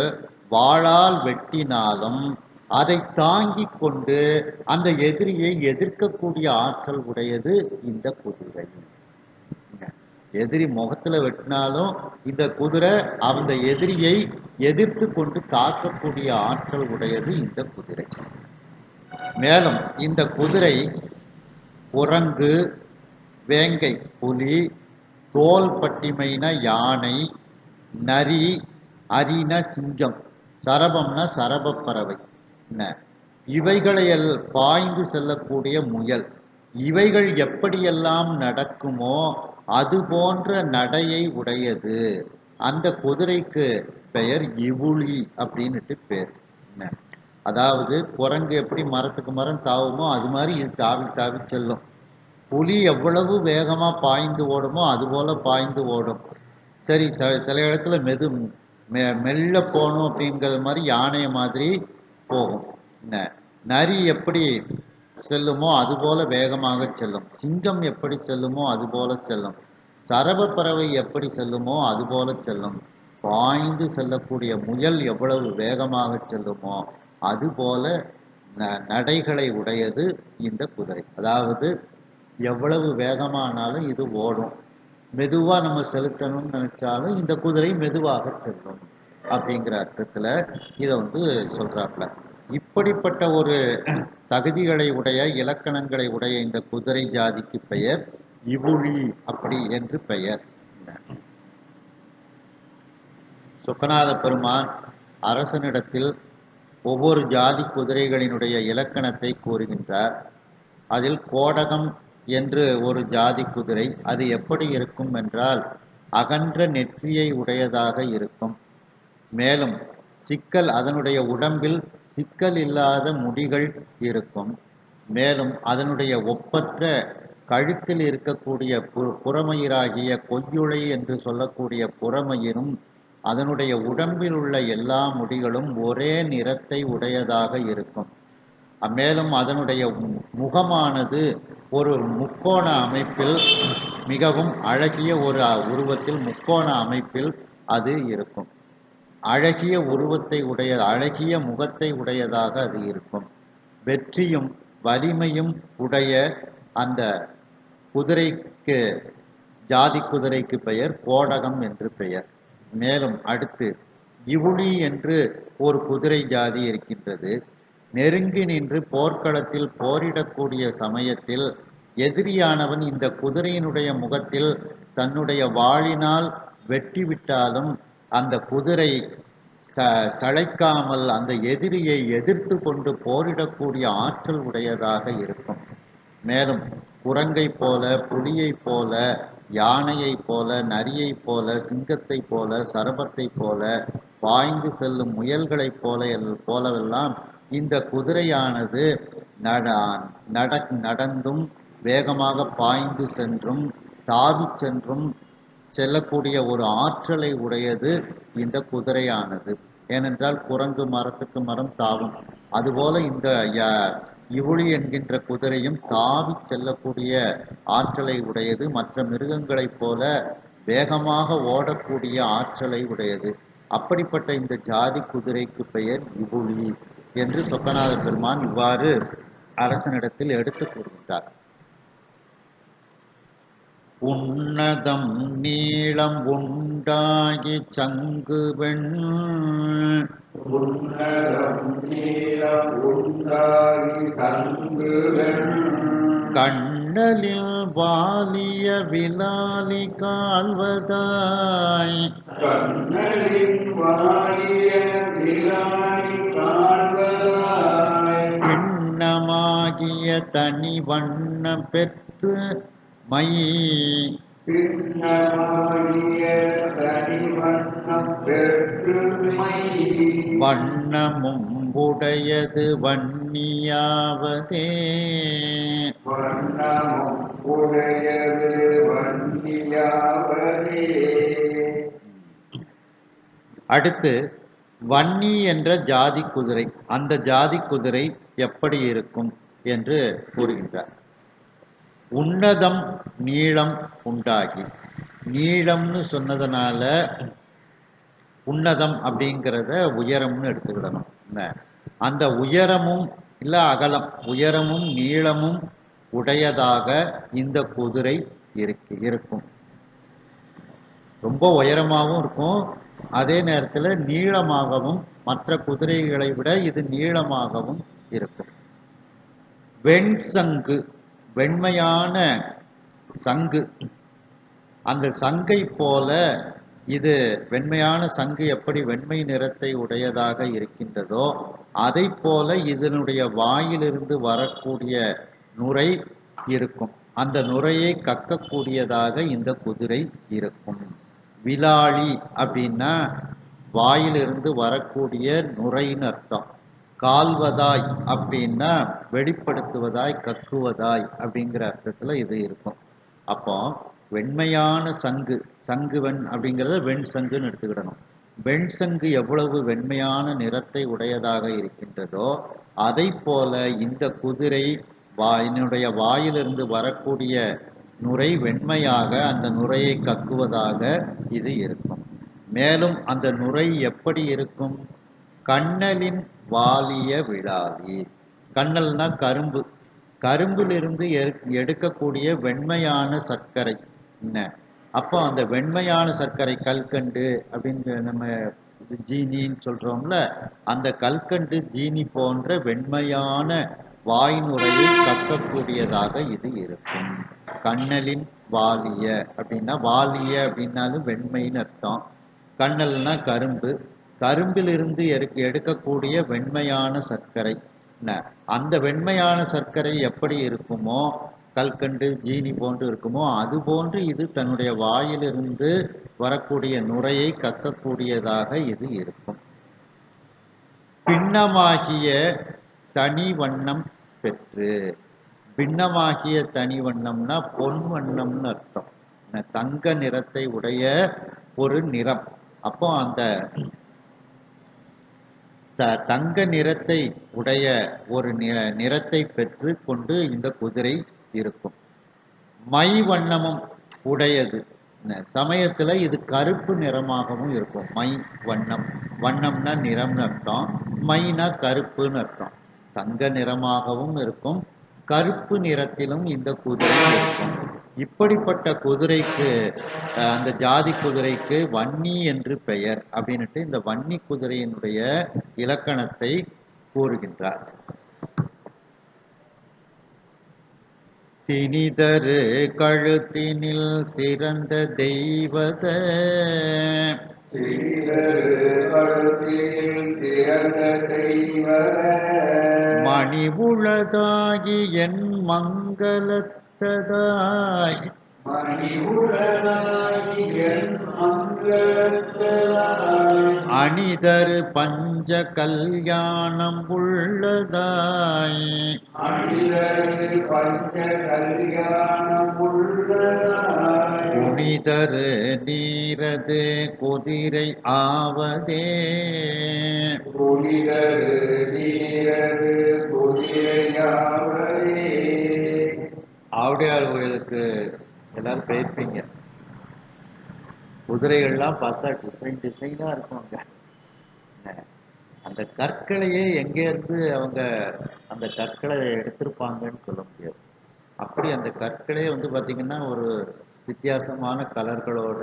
வாளால் வெட்டினாலும் அதை தாங்கி கொண்டு அந்த எதிரியை எதிர்க்கக்கூடிய ஆற்றல் உடையது இந்த குதிரை. எதிரி முகத்துல வெட்டினாலும் இந்த குதிரை அந்த எதிரியை எதிர்த்து கொண்டு தாக்கக்கூடிய ஆற்றல் உடையது இந்த குதிரை. மேலும் இந்த குதிரை குரங்கு, வேங்கை புலி, தோல் பட்டிமைனா யானை, நரி, அரின சிங்கம், சரபம்னா சரபப்பறவை, என்ன இவைகளை பாய்ந்து செல்லக்கூடிய முயல், இவைகள் எப்படியெல்லாம் நடக்குமோ அது போன்ற நடையை உடையது. அந்த குதிரைக்கு பெயர் இவுளி அப்படின்னுட்டு பேர். என்ன அதாவது குரங்கு எப்படி மரத்துக்கு மரம் தாவுமோ அது மாதிரி இது தாவி தாவி செல்லும். புலி எவ்வளவு வேகமா பாய்ந்து ஓடுமோ அது போல பாய்ந்து ஓடும். சரி, சில இடத்துல மெல்ல போகணும் அப்படிங்கிற மாதிரி யானை மாதிரி போகும். என்ன நரி எப்படி செல்லுமோ அது போல வேகமாக செல்லும். சிங்கம் எப்படி செல்லுமோ அது போல செல்லும். சரப பறவை எப்படி செல்லுமோ அது போல செல்லும். பாய்ந்து செல்லக்கூடிய முயல் எவ்வளவு வேகமாக செல்லுமோ அது போல நடைகளை உடையது இந்த குதிரை. அதாவது எவ்வளவு வேகமானாலும் இது ஓடும். மெதுவா நம்ம செலுத்தணும்னு நினைச்சாலும் இந்த குதிரை மெதுவாக செல்லும் அப்படிங்கிற அர்த்தத்துல இதை சொல்றாப்புல. இப்படிப்பட்ட ஒரு தகுதிகளை உடைய, இலக்கணங்களை உடைய இந்த குதிரை ஜாதிக்கு பெயர் இவுழி அப்படி என்று பெயர். சொக்கநாத பெருமான் அரசனிடத்தில் ஒவ்வொரு ஜாதி குதிரைகளினுடைய இலக்கணத்தை கூறுகின்றார். அதில் கோடகம் என்று ஒரு ஜாதி குதிரை. அது எப்படி இருக்கும் என்றால் அகன்ற நெற்றியை உடையதாக இருக்கும். மேலும் அதனுடைய உடம்பில் சிக்கல் இல்லாத முடிகள் இருக்கும். மேலும் அதனுடைய ஒப்பற்ற கழுத்தில் இருக்கக்கூடிய புறமயிராகிய கொய்யுளை என்று சொல்லக்கூடிய புறமயிரும் அதனுடைய உடம்பில் உள்ள எல்லா முடிகளும் ஒரே நிறத்தை உடையதாக இருக்கும். மேலும் அதனுடைய முகமானது ஒரு முக்கோண அமைப்பில், மிகவும் அழகிய ஒரு உருவத்தில் முக்கோண அமைப்பில் அது இருக்கும். அழகிய அழகிய முகத்தை உடையதாக அது இருக்கும். வெற்றியும் வலிமையும் உடைய அந்த குதிரைக்கு, ஜாதி குதிரைக்கு பெயர் கோடகம் என்று பெயர். மேலும் அடுத்து இவுளி என்று ஒரு குதிரை ஜாதி இருக்கின்றது. நெருங்கி நின்று போர்க்களத்தில் போரிடக்கூடிய சமயத்தில் எதிரியானவன் இந்த குதிரையினுடைய முகத்தில் தன்னுடைய வாளினால் வெட்டிவிட்டாலும் அந்த குதிரை சளைக்காமல் அந்த எதிரியை எதிர்த்து கொண்டு போரிடக்கூடிய ஆற்றல் உடையதாக இருக்கும். மேலும் குரங்கை போல, புலியை போல, யானையை போல, நரியை போல, சிங்கத்தை போல, சரபத்தை போல, பாய்ந்து செல்லும் முயல்களைப் போலவெல்லாம் இந்த குதிரையானது நடந்தும் வேகமாக பாய்ந்து சென்றும் தாவி சென்றும் செல்லக்கூடிய ஒரு ஆற்றலை உடையது இந்த குதிரையானது. ஏனென்றால் குரங்கு மரத்துக்கு மரம் தாவும். அதுபோல இந்த இவுளி என்கின்ற குதிரையும் தாவி செல்லக்கூடிய ஆற்றலை உடையது. மற்ற மிருகங்களைப் போல வேகமாக ஓடக்கூடிய ஆற்றலை உடையது. அப்படிப்பட்ட இந்த ஜாதி குதிரைக்கு பெயர் இவுளி என்று சொக்கநாத பெருமான் இவ்வாறு அரசனிடத்தில் எடுத்து கூறுகின்றார். உன்னதம் நீளம் உண்டாகி சங்குவெண் கண்ணலில் வாலிய விலாலி கால்வதாய் பின்னமாகிய தனி வண்ணம் பெற்று மை வண்ணமும் உடையது வன்னியாவதே. அடுத்து வன்னி என்ற ஜாதி குதிரை. அந்த ஜாதி குதிரை எப்படி இருக்கும் என்று கூறுகின்றார். உன்னதம் நீளம் உண்டாகி, நீளம்னு சொன்னதுனால உன்னதம் அப்படிங்கிறத உயரம்னு எடுத்துக்கிடணும். அந்த உயரமும் இல்லை அகலம், உயரமும் நீளமும் உடையதாக இந்த குதிரை இருக்கும். ரொம்ப உயரமாகவும் இருக்கும், அதே நேரத்தில் நீளமாகவும், மற்ற குதிரைகளை விட இது நீளமாகவும் இருக்கும். வெண்சங்கு, வெண்மையான சங்கு, அந்த சங்கை போல இது வெண்மையான சங்கு எப்படி வெண்மை நிறத்தை உடையதாக இருக்கின்றதோ அதை போல இதனுடைய வாயிலிருந்து வரக்கூடிய நுரை இருக்கும். அந்த நுரையை கக்கக்கூடியதாக இந்த குதிரை இருக்கும். விலாளி அப்படின்னா வாயிலிருந்து வரக்கூடிய நுரைன்னு அர்த்தம். கால்வதாய் அப்படின்னா வெளிப்படுத்துவதாய், கக்குவதாய் அப்படிங்கிற அர்த்தத்தில் இது இருக்கும். அப்போ வெண்மையான சங்கு, சங்குவன் அப்படிங்கிறத வெண் சங்குன்னு எடுத்துக்கிடணும். வெண் சங்கு எவ்வளவு வெண்மையான நிறத்தை உடையதாக இருக்கின்றதோ அதை போல இந்த குதிரை என்னுடைய வாயிலிருந்து வரக்கூடிய நுரை வெண்மையாக, அந்த நுரையை கக்குவதாக இது இருக்கும். மேலும் அந்த நுரை எப்படி இருக்கும்? கண்ணலின் வாலிய விழாலி. கண்ணல்னா கரும்பு, கரும்பிலிருந்து எடுக்கக்கூடிய வெண்மையான சர்க்கரை. என்ன அப்போ அந்த வெண்மையான சர்க்கரை, கல்கண்டு அப்படின்னு நம்ம ஜீனின்னு சொல்றோம்ல, அந்த கல்கண்டு ஜீனி போன்ற வெண்மையான வாய்நுரையை கக்கக்கூடியதாக இது இருக்கும். கண்ணலின் வாலிய அப்படின்னா, வாலிய அப்படின்னாலும் வெண்மைன்னு அர்த்தம். கண்ணல்னா கரும்பு, கரும்பிலிருந்து எடுக்கக்கூடிய வெண்மையான சர்க்கரை. அந்த வெண்மையான சர்க்கரை எப்படி இருக்குமோ கல்கண்டு ஜீனி போன்று இருக்குமோ அது போன்று இது தன்னுடைய வாயிலிருந்து வரக்கூடிய நுரையை கக்கக்கூடியதாக இது இருக்கும். பின்னமாகிய தனி வண்ணம் பெற்று, பின்னமாகிய தனி வண்ணம்னா பொன் வண்ணம்னு அர்த்தம். தங்க நிறத்தை உடைய ஒரு நிறம். அப்போ அந்த தங்க நிறத்தை உடைய ஒரு நிறத்தை பெற்று கொண்டு இந்த குதிரை இருக்கும். மை வண்ணமும் உடையது. சமயத்துல இது கருப்பு நிறமாகவும் இருக்கும். மை வண்ணம், வண்ணம்னா நிறம்னு அர்த்தம், மைனா கருப்புன்னு அர்த்தம். தங்க நிறமாகவும் இருக்கும், கருப்பு நிறத்திலும் இந்த குதிரை இருக்கும். இப்படிப்பட்ட குதிரைக்கு, அந்த ஜாதி குதிரைக்கு வன்னி என்று பெயர் அப்படின்னுட்டு இந்த வன்னி குதிரையினுடைய இலக்கணத்தை கூறுகின்றார். திணிதரு கழுத்தினில் சிறந்த தெய்வத மணி உளதாகி என் மங்களத்ததாய் அணிதரு பஞ்ச கல்யாணம் உள்ளதாய் புனிதரு நீரது குதிரை ஆவதே ஆவுடையார் கோயிலுக்கு எல்லாரும் போயிருப்பீங்க. குதிரைகள்லாம் பார்த்தா டிசைனா இருக்கும். அங்க அந்த கற்களையே எங்கேருந்து அவங்க அந்த கற்களை எடுத்திருப்பாங்கன்னு சொல்ல முடியாது. அப்படி அந்த கற்களே பார்த்தீங்கன்னா ஒரு வித்தியாசமான கலர்களோட.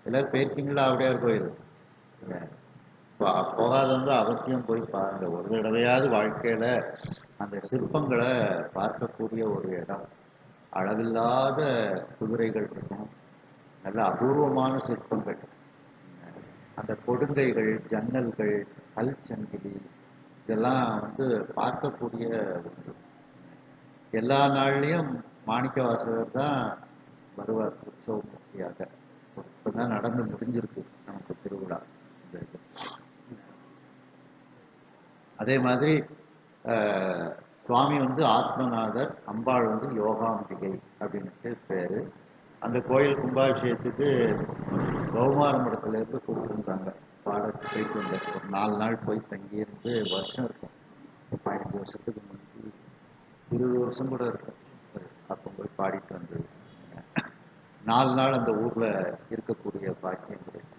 எல்லாரும் போயிருக்கீங்களா ஆவுடையார் கோயில்? போகாதவங்க அவசியம் போய் பாருங்க. ஒரு தடவையாவது வாழ்க்கையில அந்த சிற்பங்களை பார்க்கக்கூடிய ஒரு இடம். அளவில்லாத குதிரைகள் இருக்கும், நல்ல அபூர்வமான சிற்பங்கள். அந்த கொடுங்கைகள், ஜன்னல்கள், கல் சங்கிலி இதெல்லாம் பார்க்கக்கூடிய ஒன்று. எல்லா நாள்லையும் மாணிக்க வாசகர் தான் வருவார் உற்சவமூர்த்தியாக. இப்பதான் நடந்து முடிஞ்சிருக்கு நமக்கு திருவிழா. இந்த இது அதே மாதிரி சுவாமி ஆத்மநாதர், அம்பாள் யோகாம்பிகை அப்படின்ட்டு பேரு. அந்த கோயில் கும்பாபிஷேகத்துக்கு கௌமார மடத்திலேருந்து கூப்பிட்டுருந்தாங்க. பாடத்துக்கு போயிட்டு வந்தார். ஒரு 4 நாள் போய் தங்கியிருந்து, வருஷம் இருக்கும், 15 வருஷத்துக்கு முன்னாடி, 20 வருஷம் கூட இருக்கும். அப்போ போய் பாடிட்டு வந்தது. 4 நாள் அந்த ஊர்ல இருக்கக்கூடிய பாக்கியம் கிடைச்சு.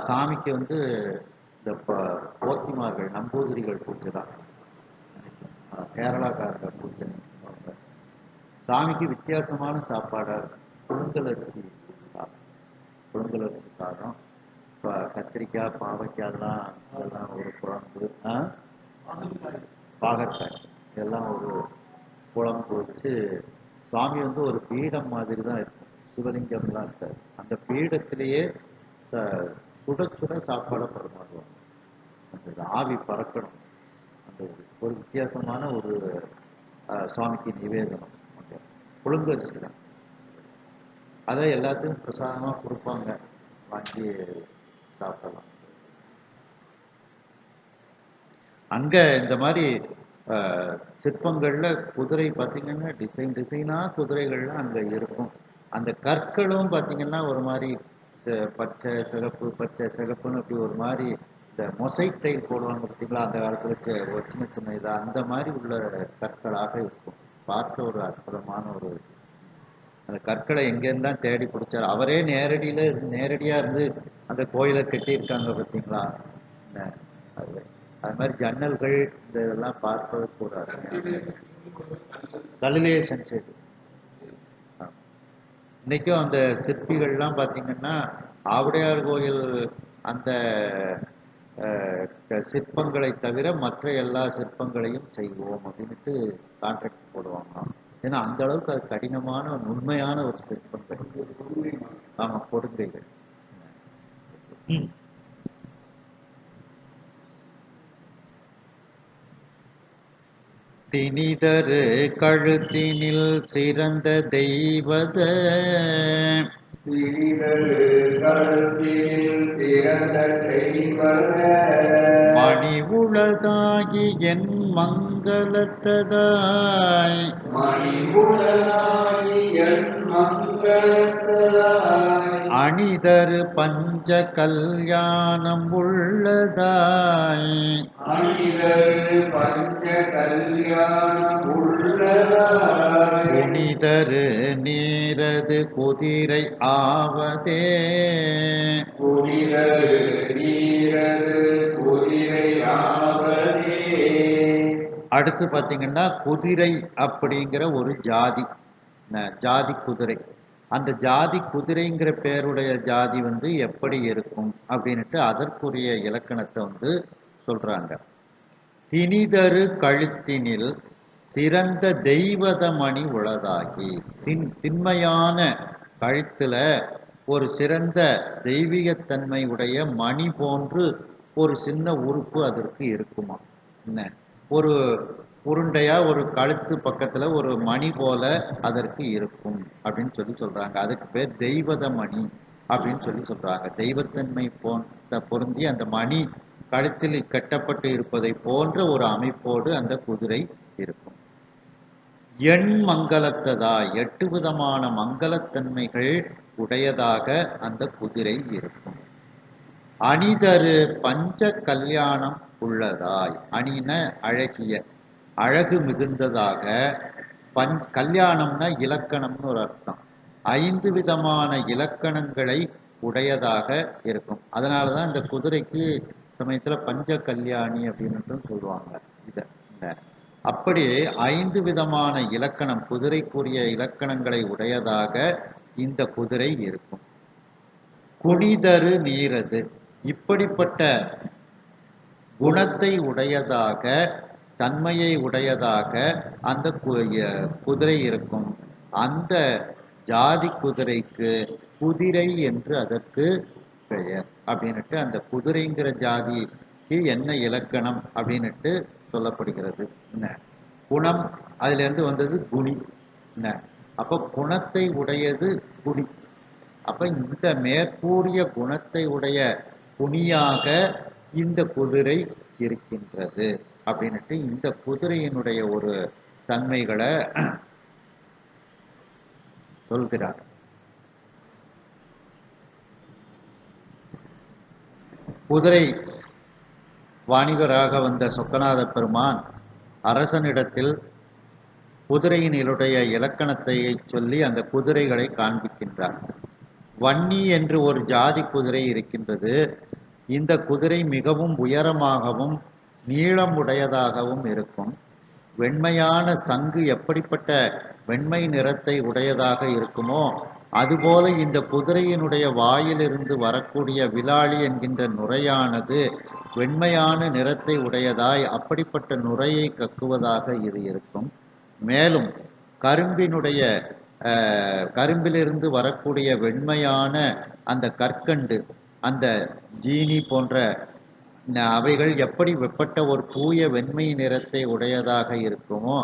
சாமிக்கு இந்த போத்திமார்கள், நம்பூதிரிகள் பூஜை தான், கேரளாக்காரங்க பூஜை. சாமிக்கு வித்தியாசமான சாப்பாடா புழுங்கலரிசி சாதம். புழுங்கலரிசி சாதம், கத்திரிக்காய், பாவைக்காய் இதெல்லாம் ஒரு குழம்பு, பாகற்காய் இதெல்லாம் ஒரு குழம்பு வச்சு, சுவாமி ஒரு பீடம் மாதிரி தான் இருக்கும், சிவலிங்கம்லாம் இருக்காது. அந்த பீடத்திலேயே சுட சுட சாப்பாடை பரிமாறுவாங்க. அந்த ஆவி பறக்கணும். அந்த ஒரு வித்தியாசமான ஒரு சுவாமிக்கு நிவேதனம். புழுங்கரிசி தான். அதை எல்லாத்தையும் பிரசாதமாக கொடுப்பாங்க, வாங்கி சாப்பிடலாம். அங்கே இந்த மாதிரி சிற்பங்கள்ல குதிரை பார்த்தீங்கன்னா டிசைனா குதிரைகள்லாம் அங்கே இருக்கும். அந்த கற்களும் பார்த்தீங்கன்னா ஒரு மாதிரி பச்சை சிகப்பு, பச்சை சிகப்புன்னு அப்படி ஒரு மாதிரி இந்த மொசைக் டைல் போடுவாங்க பார்த்தீங்களா, அந்த காலத்தில் ஒரு சின்ன சின்ன இதாக அந்த மாதிரி உள்ள கற்களாக இருக்கும். பார்க்க ஒரு அற்புதமான ஒரு. அந்த கற்களை எங்கேருந்து தான் தேடி பிடிச்சார். அவரே நேரடியாக இருந்து அந்த கோயிலை கட்டியிருக்காங்க பார்த்தீங்களா. அது மாதிரி ஜன்னல்கள் இந்த இதெல்லாம் பார்ப்பது கூடாது. கல்லிலேயே சன்செட். இன்னைக்கும் அந்த சிற்பிகள்லாம் பார்த்தீங்கன்னா ஆவுடையார் கோயில் அந்த சிற்பங்களை தவிர மற்ற எல்லா சிற்பங்களையும் செய்வோம் அப்படின்ட்டு கான்ட்ராக்ட் போடுவாங்க. ஏன்னா அந்த அளவுக்கு அது கடினமான உண்மையான ஒரு சிற்பங்கள். ஆமா, கொடுங்கைகள். திணிதரு கழுத்தினில் சிறந்த தெய்வத திரிதரு கழுத்தில் சிறந்த தெய்வத மணி உளதாகி என் மங்களத்ததாய் மணிபுலனாகி என் மங்களத்ததாய் அணிதரு பஞ்ச கல்யாணம் உள்ளதாய் அணிதரு பஞ்ச கல்யாணம் உள்ளதாய் புனிதரு நீரது குதிரை ஆவதே புனிதரு நீரது குதிரையாவதே அடுத்து பார்த்தீங்கன்னா குதிரை அப்படிங்கிற ஒரு ஜாதி ஜாதி குதிரை. அந்த ஜாதி குதிரைங்கிற பேருடைய ஜாதி வந்து எப்படி இருக்கும் அப்படின்ட்டு அதற்குரிய இலக்கணத்தை வந்து சொல்றாங்க. திணிதரு கழுத்தினில் சிறந்த தெய்வத மணி உளதாகி, திண்மையான கழுத்துல ஒரு சிறந்த தெய்வீகத்தன்மை உடைய மணி போன்று ஒரு சின்ன உறுப்பு அதற்கு இருக்குமா. என்ன ஒரு உருண்டையா ஒரு கழுத்து பக்கத்துல ஒரு மணி போல அதற்கு இருக்கும் அப்படின்னு சொல்லி சொல்றாங்க. அதுக்கு பேர் தெய்வத மணி அப்படின்னு சொல்லி சொல்றாங்க. தெய்வத்தன்மை பொருந்தி அந்த மணி கழுத்தில் கட்டப்பட்டு இருப்பதை போன்ற ஒரு அமைப்போடு அந்த குதிரை இருக்கும். எண் மங்களத்ததாய் 8 விதமான மங்களத்தன்மைகள் உடையதாக அந்த குதிரை இருக்கும். அணிதரு பஞ்ச கல்யாணம் உள்ளதாய், அணின அழகிய அழகு மிகுந்ததாக, கல்யாணம்னா இலக்கணம்னு ஒரு அர்த்தம். 5 விதமான இலக்கணங்களை உடையதாக இருக்கும். அதனாலதான் இந்த குதிரைக்கு சமயத்துல பஞ்ச கல்யாணி அப்படின்னு சொல்லுவாங்க. அப்படி 5 விதமான இலக்கணம், குதிரைக்குரிய இலக்கணங்களை உடையதாக இந்த குதிரை இருக்கும். குனிதரு நீரது, இப்படிப்பட்ட குணத்தை உடையதாக, தன்மையை உடையதாக அந்த குதிரை இருக்கும். அந்த ஜாதி குதிரைக்கு குதிரை என்று அதற்கு பெயர் அப்படின்னுட்டு, அந்த குதிரைங்கிற ஜாதிக்கு என்ன இலக்கணம் அப்படின்னுட்டு சொல்லப்படுகிறது. என்ன குணம், அதுல இருந்து வந்தது குணி. என்ன அப்ப குணத்தை உடையது குடி. அப்ப இந்த மேற்கூறிய குணத்தை உடைய குணியாக இந்த குதிரை இருக்கின்றது அப்படின்னுட்டு இந்த குதிரையினுடைய ஒரு தன்மைகளை சொல்கிறார். குதிரை வாணிகராக வந்த சொக்கநாத பெருமான் அரசனிடத்தில் குதிரையினுடைய இலக்கணத்தை சொல்லி அந்த குதிரைகளை காண்பிக்கின்றார். வன்னி என்று ஒரு ஜாதி குதிரை இருக்கின்றது. இந்த குதிரை மிகவும் உயரமாகவும் நீளமுடையதாகவும் இருக்கும். வெண்மையான சங்கு எப்படிப்பட்ட வெண்மை நிறத்தை உடையதாக இருக்குமோ அதுபோல இந்த குதிரையினுடைய வாயிலிருந்து வரக்கூடிய விலாளி என்கின்ற நுரையானது வெண்மையான நிறத்தை உடையதாய் அப்படிப்பட்ட நுரையை கக்குவதாக இது இருக்கும். மேலும் கரும்பிலிருந்து வரக்கூடிய வெண்மையான அந்த கற்கண்டு, அந்த ஜீனி போன்ற அவைகள் எப்படி வெப்பட்ட ஒரு தூய வெண்மை நிறத்தை உடையதாக இருக்குமோ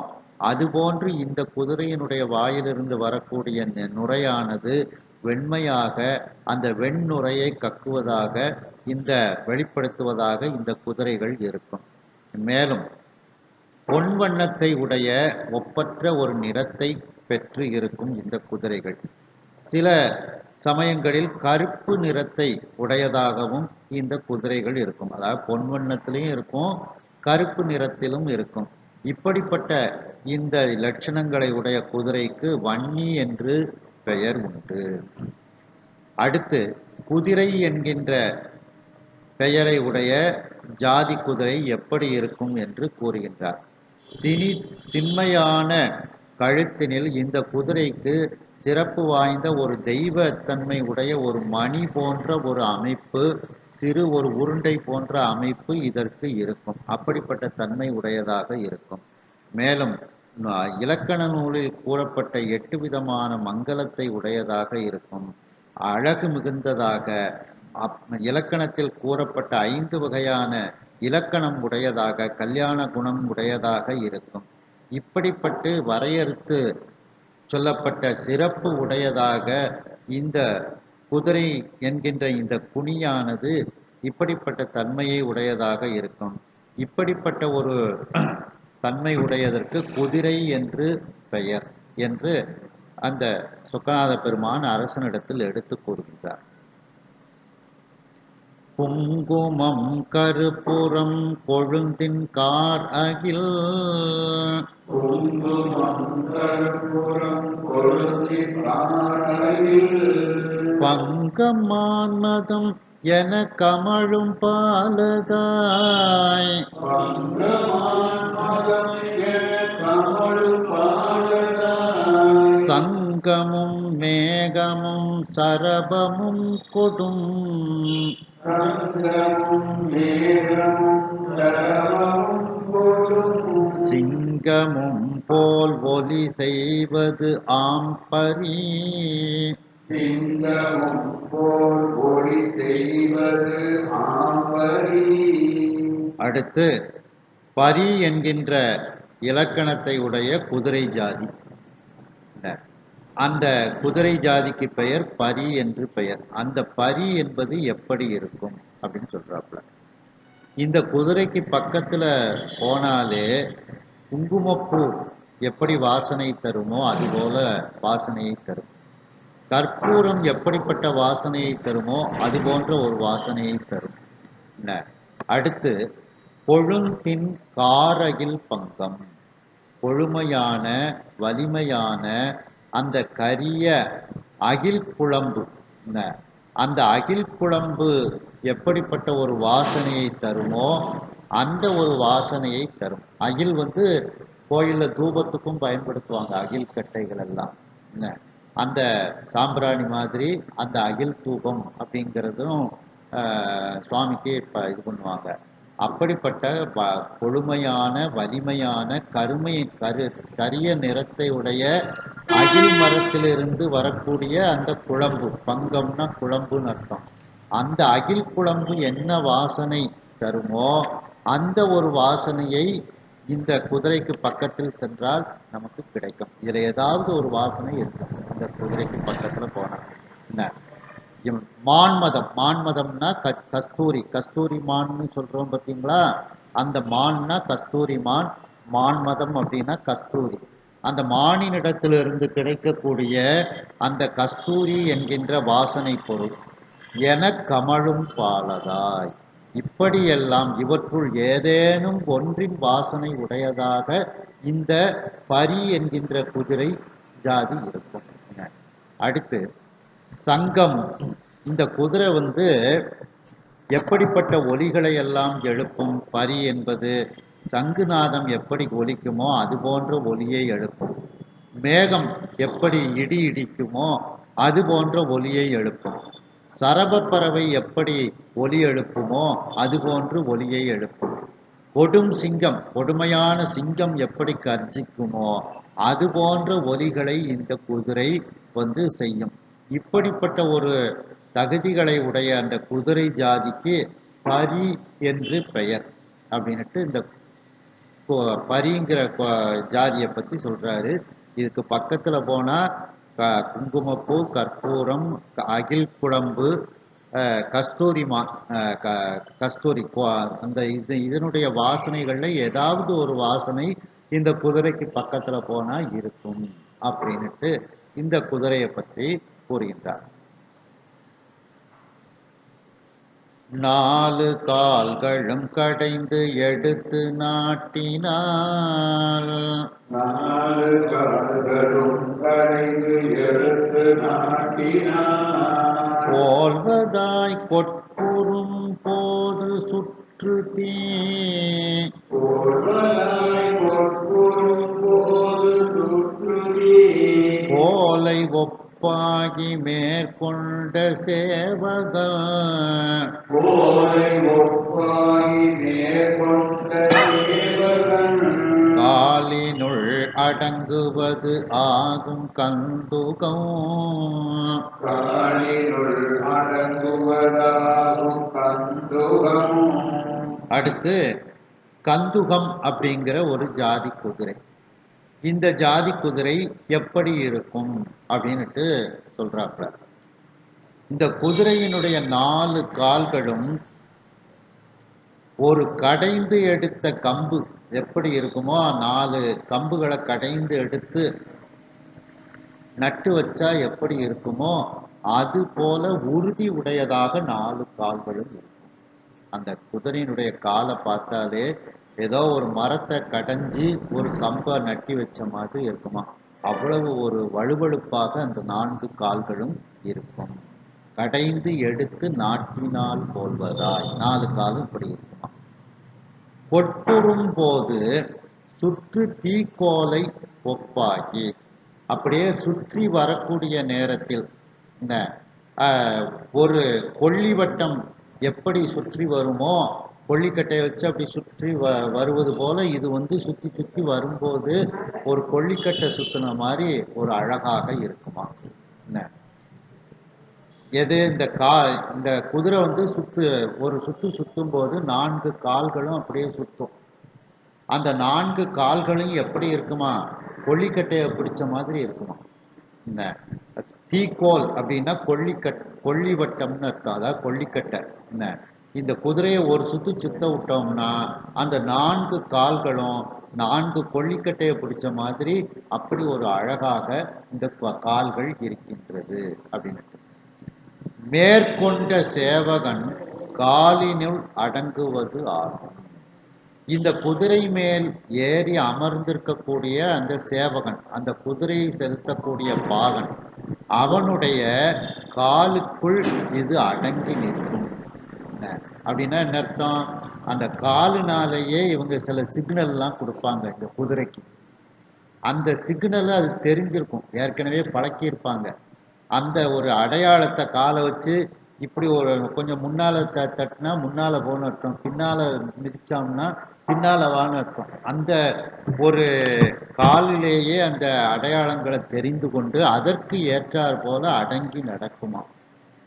அதுபோன்று இந்த குதிரையினுடைய வாயிலிருந்து வரக்கூடிய நுரையானது வெண்மையாக அந்த வெண்நுரையை கக்குவதாக, இந்த வெளிப்படுத்துவதாக இந்த குதிரைகள் இருக்கும். மேலும் பொன் வண்ணத்தை உடைய ஒப்பற்ற ஒரு நிறத்தை பெற்று இருக்கும் இந்த குதிரைகள். சில சமயங்களில் கருப்பு நிறத்தை உடையதாகவும் இந்த குதிரைகள் இருக்கும். அதாவது பொன் வண்ணத்திலையும் இருக்கும், கருப்பு நிறத்திலும் இருக்கும். இப்படிப்பட்ட இந்த லட்சணங்களை உடைய குதிரைக்கு வன்னி என்று பெயர் உண்டு. அடுத்து குதிரை என்கின்ற பெயரை உடைய ஜாதி குதிரை எப்படி இருக்கும் என்று கூறுகின்றார். திண்மையான கழுத்தினில் இந்த குதிரைக்கு சிறப்பு வாய்ந்த ஒரு தெய்வத்தன்மை உடைய ஒரு மணி போன்ற ஒரு அமைப்பு, சிறு ஒரு உருண்டை போன்ற அமைப்பு இதற்கு இருக்கும். அப்படிப்பட்ட தன்மை உடையதாக இருக்கும். மேலும் இலக்கண நூலில் கூறப்பட்ட 8 விதமான மங்களத்தை உடையதாக இருக்கும். அழகு மிகுந்ததாக, இலக்கணத்தில் கூறப்பட்ட 5 வகையான இலக்கணம் உடையதாக, கல்யாண குணம் உடையதாக இருக்கும். இப்படிப்பட்டு வரையறுத்து சொல்லப்பட்ட சிறப்பு உடையதாக இந்த குதிரை என்கின்ற இந்த குனியானது இப்படிப்பட்ட தன்மையை உடையதாக இருக்கும். இப்படிப்பட்ட ஒரு தன்மை உடையதற்கு குதிரை என்று பெயர் என்று அந்த சொக்கநாத பெருமான் அரசனிடத்தில் எடுத்து கூறுகின்றார். குங்குமம் கருப்புறம் கொழுந்தின் கார் அகில் பங்கமான் மதம் என கமழும் பாலதாய் சங்கமும் மேகமும் சரபமும் கொடும் சிங்கமும் போல் ஒலி செய்வது ஆம்பரி அடுத்து பரி என்கின்ற இலக்கணத்தை உடைய குதிரை ஜாதி. அந்த குதிரை ஜாதிக்கு பெயர் பரி என்று பெயர். அந்த பரி என்பது எப்படி இருக்கும் அப்படின்னு சொல்றாப்புல. இந்த குதிரைக்கு பக்கத்துல போனாலே குங்குமப்பூ எப்படி வாசனை தருமோ அதுபோல வாசனையை தரும். கற்பூரம் எப்படிப்பட்ட வாசனையை தருமோ அது போன்ற ஒரு வாசனையை தரும். அடுத்து கொழுந்தின் காரகில் பங்கம், கொழுமையான வலிமையான அந்த கரிய அகில் குழம்பு, அந்த அகில் குழம்பு எப்படிப்பட்ட ஒரு வாசனையை தருமோ அந்த ஒரு வாசனையை தரும். அகில் கோயிலில் தூபத்துக்கும் பயன்படுத்துவாங்க. அகில் கட்டைகள் எல்லாம் அந்த சாம்பிராணி மாதிரி அந்த அகில் தூபம் அப்படிங்கிறதும் சுவாமிக்கு இது பண்ணுவாங்க. அப்படிப்பட்ட கொழுமையான வலிமையான கரிய நிறத்தை உடைய அகில் மரத்திலிருந்து வரக்கூடிய அந்த குழம்பு, பங்கம்னா குழம்புன்னு அர்த்தம். அந்த அகில் குழம்பு என்ன வாசனை தருமோ அந்த ஒரு வாசனையை இந்த குதிரைக்கு பக்கத்தில் சென்றால் நமக்கு கிடைக்கும். இதுல ஏதாவது ஒரு வாசனை இருக்கும் இந்த குதிரைக்கு பக்கத்துல போனா. என்ன மான்மதம், மான்மதம்னா கஸ்தூரி மான்னு சொல்றோம் பார்த்தீங்களா? அந்த மான்னா கஸ்தூரி மான், மான்மதம் அப்படின்னா கஸ்தூரி. அந்த மானினிடத்திலிருந்து கிடைக்கக்கூடிய அந்த கஸ்தூரி என்கின்ற வாசனை பொருள் என கமழும் பாலதாய். இப்படியெல்லாம் இவற்றுள் ஏதேனும் ஒன்றின் வாசனை உடையதாக இந்த பரி என்கின்ற குதிரை ஜாதி இருக்கும். அடுத்து சங்கம். இந்த குதிரை எப்படிப்பட்ட ஒலிகளை எல்லாம் எழுப்பும்? பரி என்பது சங்குநாதம் எப்படி ஒலிக்குமோ அது போன்ற ஒலியை எழுப்பும். மேகம் எப்படி இடி இடிக்குமோ அது போன்ற ஒலியை எழுப்பும். சரபப்பறவை எப்படி ஒலி எழுப்புமோ அது போன்று ஒலியை எழுப்பும். கொடும் சிங்கம், கொடுமையான சிங்கம் எப்படி கர்ஜிக்குமோ அது போன்ற ஒலிகளை இந்த குதிரை செய்யும். இப்படிப்பட்ட ஒரு தகுதிகளை உடைய அந்த குதிரை ஜாதிக்கு பரி என்று பெயர் அப்படின்ட்டு இந்த பரிங்கிற ஜாதியை பற்றி சொல்றாரு. இதுக்கு பக்கத்துல போனா குங்குமப்பூ, கற்பூரம், அகில் குழம்பு, கஸ்தூரிமான், கஸ்தூரி, அந்த இதனுடைய வாசனைகள்ல ஏதாவது ஒரு வாசனை இந்த குதிரைக்கு பக்கத்துல போனா இருக்கும் அப்படின்ட்டு இந்த குதிரையை பற்றி கூறுகின்றார். 4 கால்களும் கடைந்து எடுத்து நாட்டினால் 4 கால்களும் கடைந்து எடுத்து நாட்டினால் போல்வதாய் கொட்புறும் போது சுற்று தீ, போல்வதாய் கொட்புறும் போது சுற்று தீ, போலை ஒப்பாகி மேற்கொண்ட சேவகல், போலை ஒப்பாகி மேற்கொண்ட சேவகன், காலினுள் அடங்குவது ஆகும் கந்துகம், காலினுள் அடங்குவதாகும் கந்துகம். அடுத்து கந்துகம் அப்படிங்கிற ஒரு ஜாதி குதிரை. இந்த ஜாதி குதிரை எப்படி இருக்கும் அப்படின்னுட்டு சொல்றாப்புல. இந்த குதிரையினுடைய 4 கால்களும் ஒரு கடைந்து எடுத்த கம்பு எப்படி இருக்குமோ 4 கம்புகளை கடைந்து எடுத்து நட்டு வச்சா எப்படி இருக்குமோ அது போல உறுதி உடையதாக 4 கால்களும் இருக்கும். அந்த குதிரையினுடைய காலை பார்த்தாலே ஏதோ ஒரு மரத்தை கடைஞ்சி ஒரு கம்பை நட்டி வச்ச மாதிரி இருக்குமா. அவ்வளவு ஒரு வலுவழுப்பாக அந்த 4 கால்களும் இருக்கும். கடைந்து எடுத்து நாட்டினால் போல்வதாய் 4 காலும் இப்படி இருக்குமா. பொற்புறும் போது சுற்று தீக்கோலை ஒப்பாகி, அப்படியே சுற்றி வரக்கூடிய நேரத்தில் இந்த ஒரு கொள்ளிவட்டம் எப்படி சுற்றி வருமோ, கொள்ளிக்கட்டையை வச்சு அப்படி சுற்றி வருவது போல இது சுற்றி சுற்றி வரும்போது ஒரு கொள்ளிக்கட்டை சுற்றின மாதிரி ஒரு அழகாக இருக்குமா. என்ன எது இந்த குதிரை ஒரு சுற்றும் போது 4 கால்களும் அப்படியே சுற்றும். அந்த 4 கால்களும் எப்படி இருக்குமா, கொள்ளிக்கட்டையை பிடிச்ச மாதிரி இருக்குமா. இந்த தீக்கோல் அப்படின்னா கொள்ளிவட்டம்னு அர்த்தம். அதாவது கொள்ளிக்கட்டை. இந்த குதிரையை ஒரு சுத்த விட்டோம்னா அந்த 4 கால்களும் 4 கொள்ளிக்கட்டையை பிடிச்ச மாதிரி அப்படி ஒரு அழகாக இந்த கால்கள் இருக்கின்றது அப்படின்னு. மேற்கொண்ட சேவகன் காலினுள் அடங்குவது ஆகும். இந்த குதிரை மேல் ஏறி அமர்ந்திருக்கக்கூடிய அந்த சேவகன், அந்த குதிரையை செலுத்தக்கூடிய பாகன், அவனுடைய காலுக்குள் இது அடங்கி நிற்கும். அப்படின்னா என்ன அர்த்தம், அந்த காலுனாலேயே இவங்க சில சிக்னல்லாம் கொடுப்பாங்க இந்த குதிரைக்கு. அந்த சிக்னலை அது தெரிஞ்சிருக்கும், ஏற்கனவே பழக்கியிருப்பாங்க. அந்த ஒரு அடையாளத்தை காலை வச்சு இப்படி ஒரு கொஞ்சம் முன்னால தட்டினா முன்னால போன அர்த்தம், பின்னால மிதிச்சோம்னா பின்னால வான்னு அர்த்தம். அந்த ஒரு காலிலேயே அந்த அடையாளங்களை தெரிந்து கொண்டு அதற்கு ஏற்றாற் போல அடங்கி நடக்குமா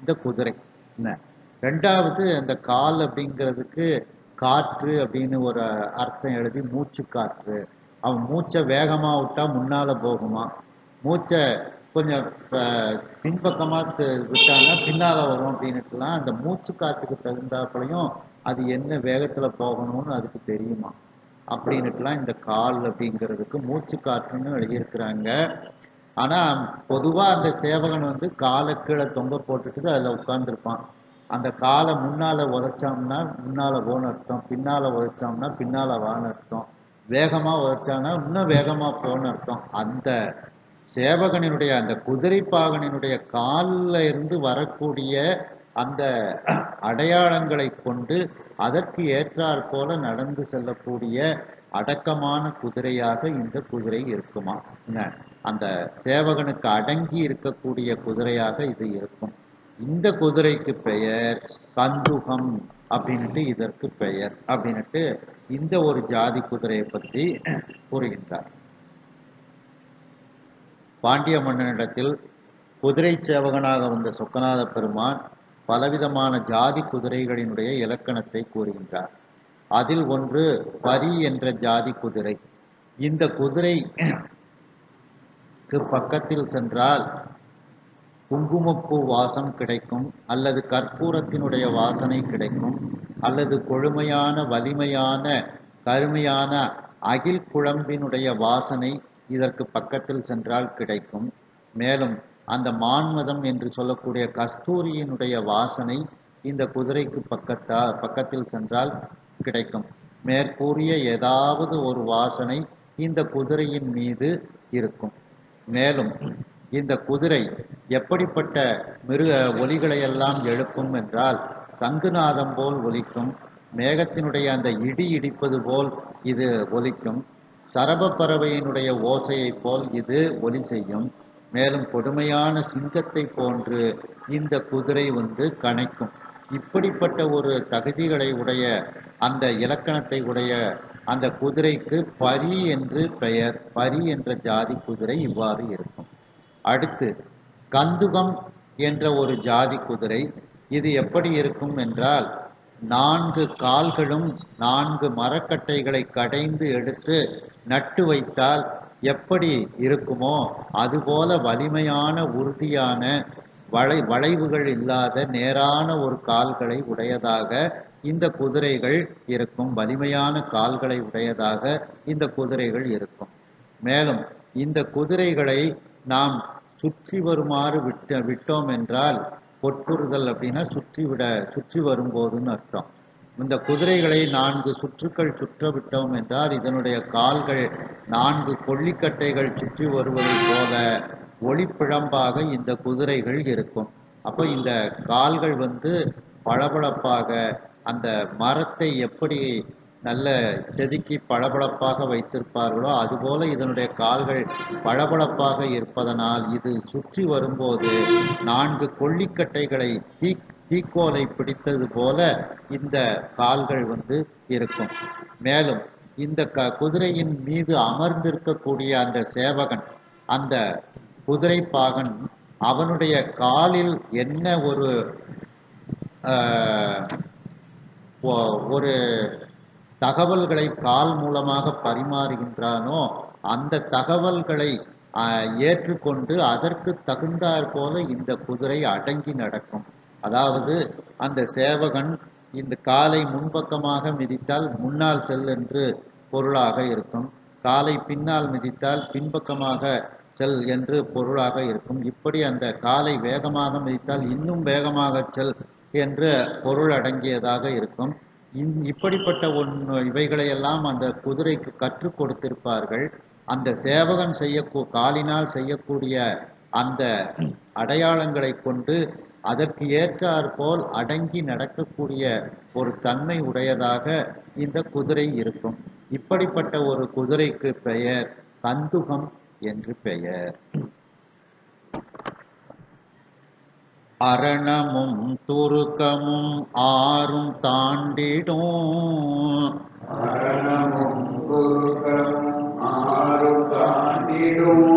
இந்த குதிரை. என்ன ரெண்டாவது, அந்த கால் அப்படிங்கிறதுக்கு காற்று அப்படின்னு ஒரு அர்த்தம் எழுதி மூச்சு காற்று. அவன் மூச்சை வேகமாக விட்டா முன்னால போகுமா, மூச்சை கொஞ்சம் பின்பக்கமாக விட்டாங்கன்னா பின்னால் வரும் அப்படின்னுட்டுலாம் அந்த மூச்சு காற்றுக்கு தகுந்தாப்புலையும் அது என்ன வேகத்தில் போகணும்னு அதுக்கு தெரியுமா அப்படின்னுட்டுலாம் இந்த கால் அப்படிங்கிறதுக்கு மூச்சு காற்றுன்னு எழுதியிருக்கிறாங்க. ஆனால் பொதுவாக அந்த சேவகன் காலை கீழே தொங்க போட்டுட்டு அதில் உட்காந்துருப்பான். அந்த காலை முன்னால் உதைச்சோம்னா முன்னால் போன அர்த்தம், பின்னால் உதைச்சோம்னா பின்னால் வான்னு அர்த்தம், வேகமாக உதைச்சான்னா இன்னும் வேகமாக போன அர்த்தம். அந்த சேவகனினுடைய அந்த குதிரை பாகனினுடைய காலில் இருந்து வரக்கூடிய அந்த அடையாளங்களை கொண்டு அதற்கு ஏற்றாற் போல நடந்து செல்லக்கூடிய அடக்கமான குதிரையாக இந்த குதிரை இருக்குமா. அந்த சேவகனுக்கு அடங்கி இருக்கக்கூடிய குதிரையாக இது இருக்கும். இந்த குதிரைக்கு பெயர் கந்துகம் அப்படின்ட்டு இதற்கு பெயர் அப்படின்ட்டு இந்த ஒரு ஜாதி குதிரையை பற்றி கூறுகின்றார். பாண்டிய மன்னனிடத்தில் குதிரை சேவகனாக வந்த சொக்கநாத பெருமான் பலவிதமான ஜாதி குதிரைகளினுடைய இலக்கணத்தை கூறுகின்றார். அதில் ஒன்று பரி என்ற ஜாதி குதிரை. இந்த குதிரைக்கு பக்கத்தில் சென்றால் குங்குமப்பூ வாசம் கிடைக்கும், அல்லது கற்பூரத்தினுடைய வாசனை கிடைக்கும், அல்லது கொழுமையான வலிமையான கருமையான அகில் குழம்பினுடைய வாசனை இதற்கு பக்கத்தில் சென்றால் கிடைக்கும். மேலும் அந்த மான்மதம் என்று சொல்லக்கூடிய கஸ்தூரியினுடைய வாசனை இந்த குதிரைக்கு பக்கத்தில் சென்றால் கிடைக்கும். மேற்கூறிய ஏதாவது ஒரு வாசனை இந்த குதிரையின் மீது இருக்கும். மேலும் இந்த குதிரை எப்படிப்பட்ட ஒலிகளை எல்லாம் எழுப்பும் என்றால், சங்குநாதம் போல் ஒலிக்கும், மேகத்தினுடைய அந்த இடி இடிப்பது போல் இது ஒலிக்கும், சரப பறவையினுடைய ஓசையை போல் இது ஒலி செய்யும். மேலும் கொடுமையான சிங்கத்தை போன்று இந்த குதிரை கனைக்கும். இப்படிப்பட்ட ஒரு தகுதிகளை உடைய அந்த இலக்கணத்தை உடைய அந்த குதிரைக்கு பரி என்று பெயர். பரி என்ற ஜாதி குதிரை இவ்வாறு இருக்கும். அடுத்து கந்துகம் என்ற ஒரு ஜாதி குதிரை. இது எப்படி இருக்கும் என்றால், 4 கால்களும் 4 மரக்கட்டைகளை கடைந்து எடுத்து நட்டு வைத்தால் எப்படி இருக்குமோ அதுபோல வலிமையான உறுதியான வளைவுகள் இல்லாத நேரான ஒரு கால்களை உடையதாக இந்த குதிரைகள் இருக்கும். வலிமையான கால்களை உடையதாக இந்த குதிரைகள் இருக்கும். மேலும் இந்த குதிரைகளை நாம் சுற்றி வருமாறு விட்டோம் என்றால், பொற்புறுதல் அப்படின்னா சுற்றி வரும்போதுன்னு அர்த்தம். இந்த குதிரைகளை 4 சுற்றுக்கள் சுற்ற விட்டோம் என்றால் இதனுடைய கால்கள் 4 கொல்லிக்கட்டைகள் சுற்றி வருவதைப் போல ஒளிப்பிழம்பாக இந்த குதிரைகள் இருக்கும். அப்போ இந்த கால்கள் பளபளப்பாக அந்த மரத்தை எப்படி நல்ல செதுக்கி பளபளப்பாக வைத்திருப்பார்களோ அதுபோல இதனுடைய கால்கள் பளபளப்பாக இருப்பதனால் இது சுற்றி வரும்போது 4 கொல்லிக்கட்டைகளை தீக்கோலை பிடித்தது போல இந்த கால்கள் இருக்கும். மேலும் இந்த குதிரையின் மீது அமர்ந்திருக்கக்கூடிய அந்த சேவகன், அந்த குதிரை பாகன், அவனுடைய காலில் என்ன ஒரு தகவல்களை கால் மூலமாக பரிமாறுகின்றானோ அந்த தகவல்களை ஏற்றுக்கொண்டு அதற்கு தகுந்தாற் போல இந்த குதிரை அடங்கி நடக்கும். அதாவது அந்த சேவகன் இந்த காலை முன்பக்கமாக மிதித்தால் முன்னால் செல் என்று பொருளாக இருக்கும், காலை பின்னால் மிதித்தால் பின்பக்கமாக செல் என்று பொருளாக இருக்கும். இப்படி அந்த காலை வேகமாக மிதித்தால் இன்னும் வேகமாக செல் என்று பொருள் அடங்கியதாக இருக்கும். இப்படிப்பட்ட இவைகளையெல்லாம் அந்த குதிரைக்கு கற்றுக் கொடுத்திருப்பார்கள். அந்த சேவகன் காலினால் செய்யக்கூடிய அந்த அடையாளங்களை கொண்டு அதற்கு ஏற்றாற்போல் அடங்கி நடக்கக்கூடிய ஒரு தன்மை உடையதாக இந்த குதிரை இருக்கும். இப்படிப்பட்ட ஒரு குதிரைக்கு பெயர் கந்துகம் என்று பெயர். அரணமும் துருக்கமும் ஆறும் தாண்டிடும், அரணமும் துருக்கமும் ஆறும் தாண்டிடும்,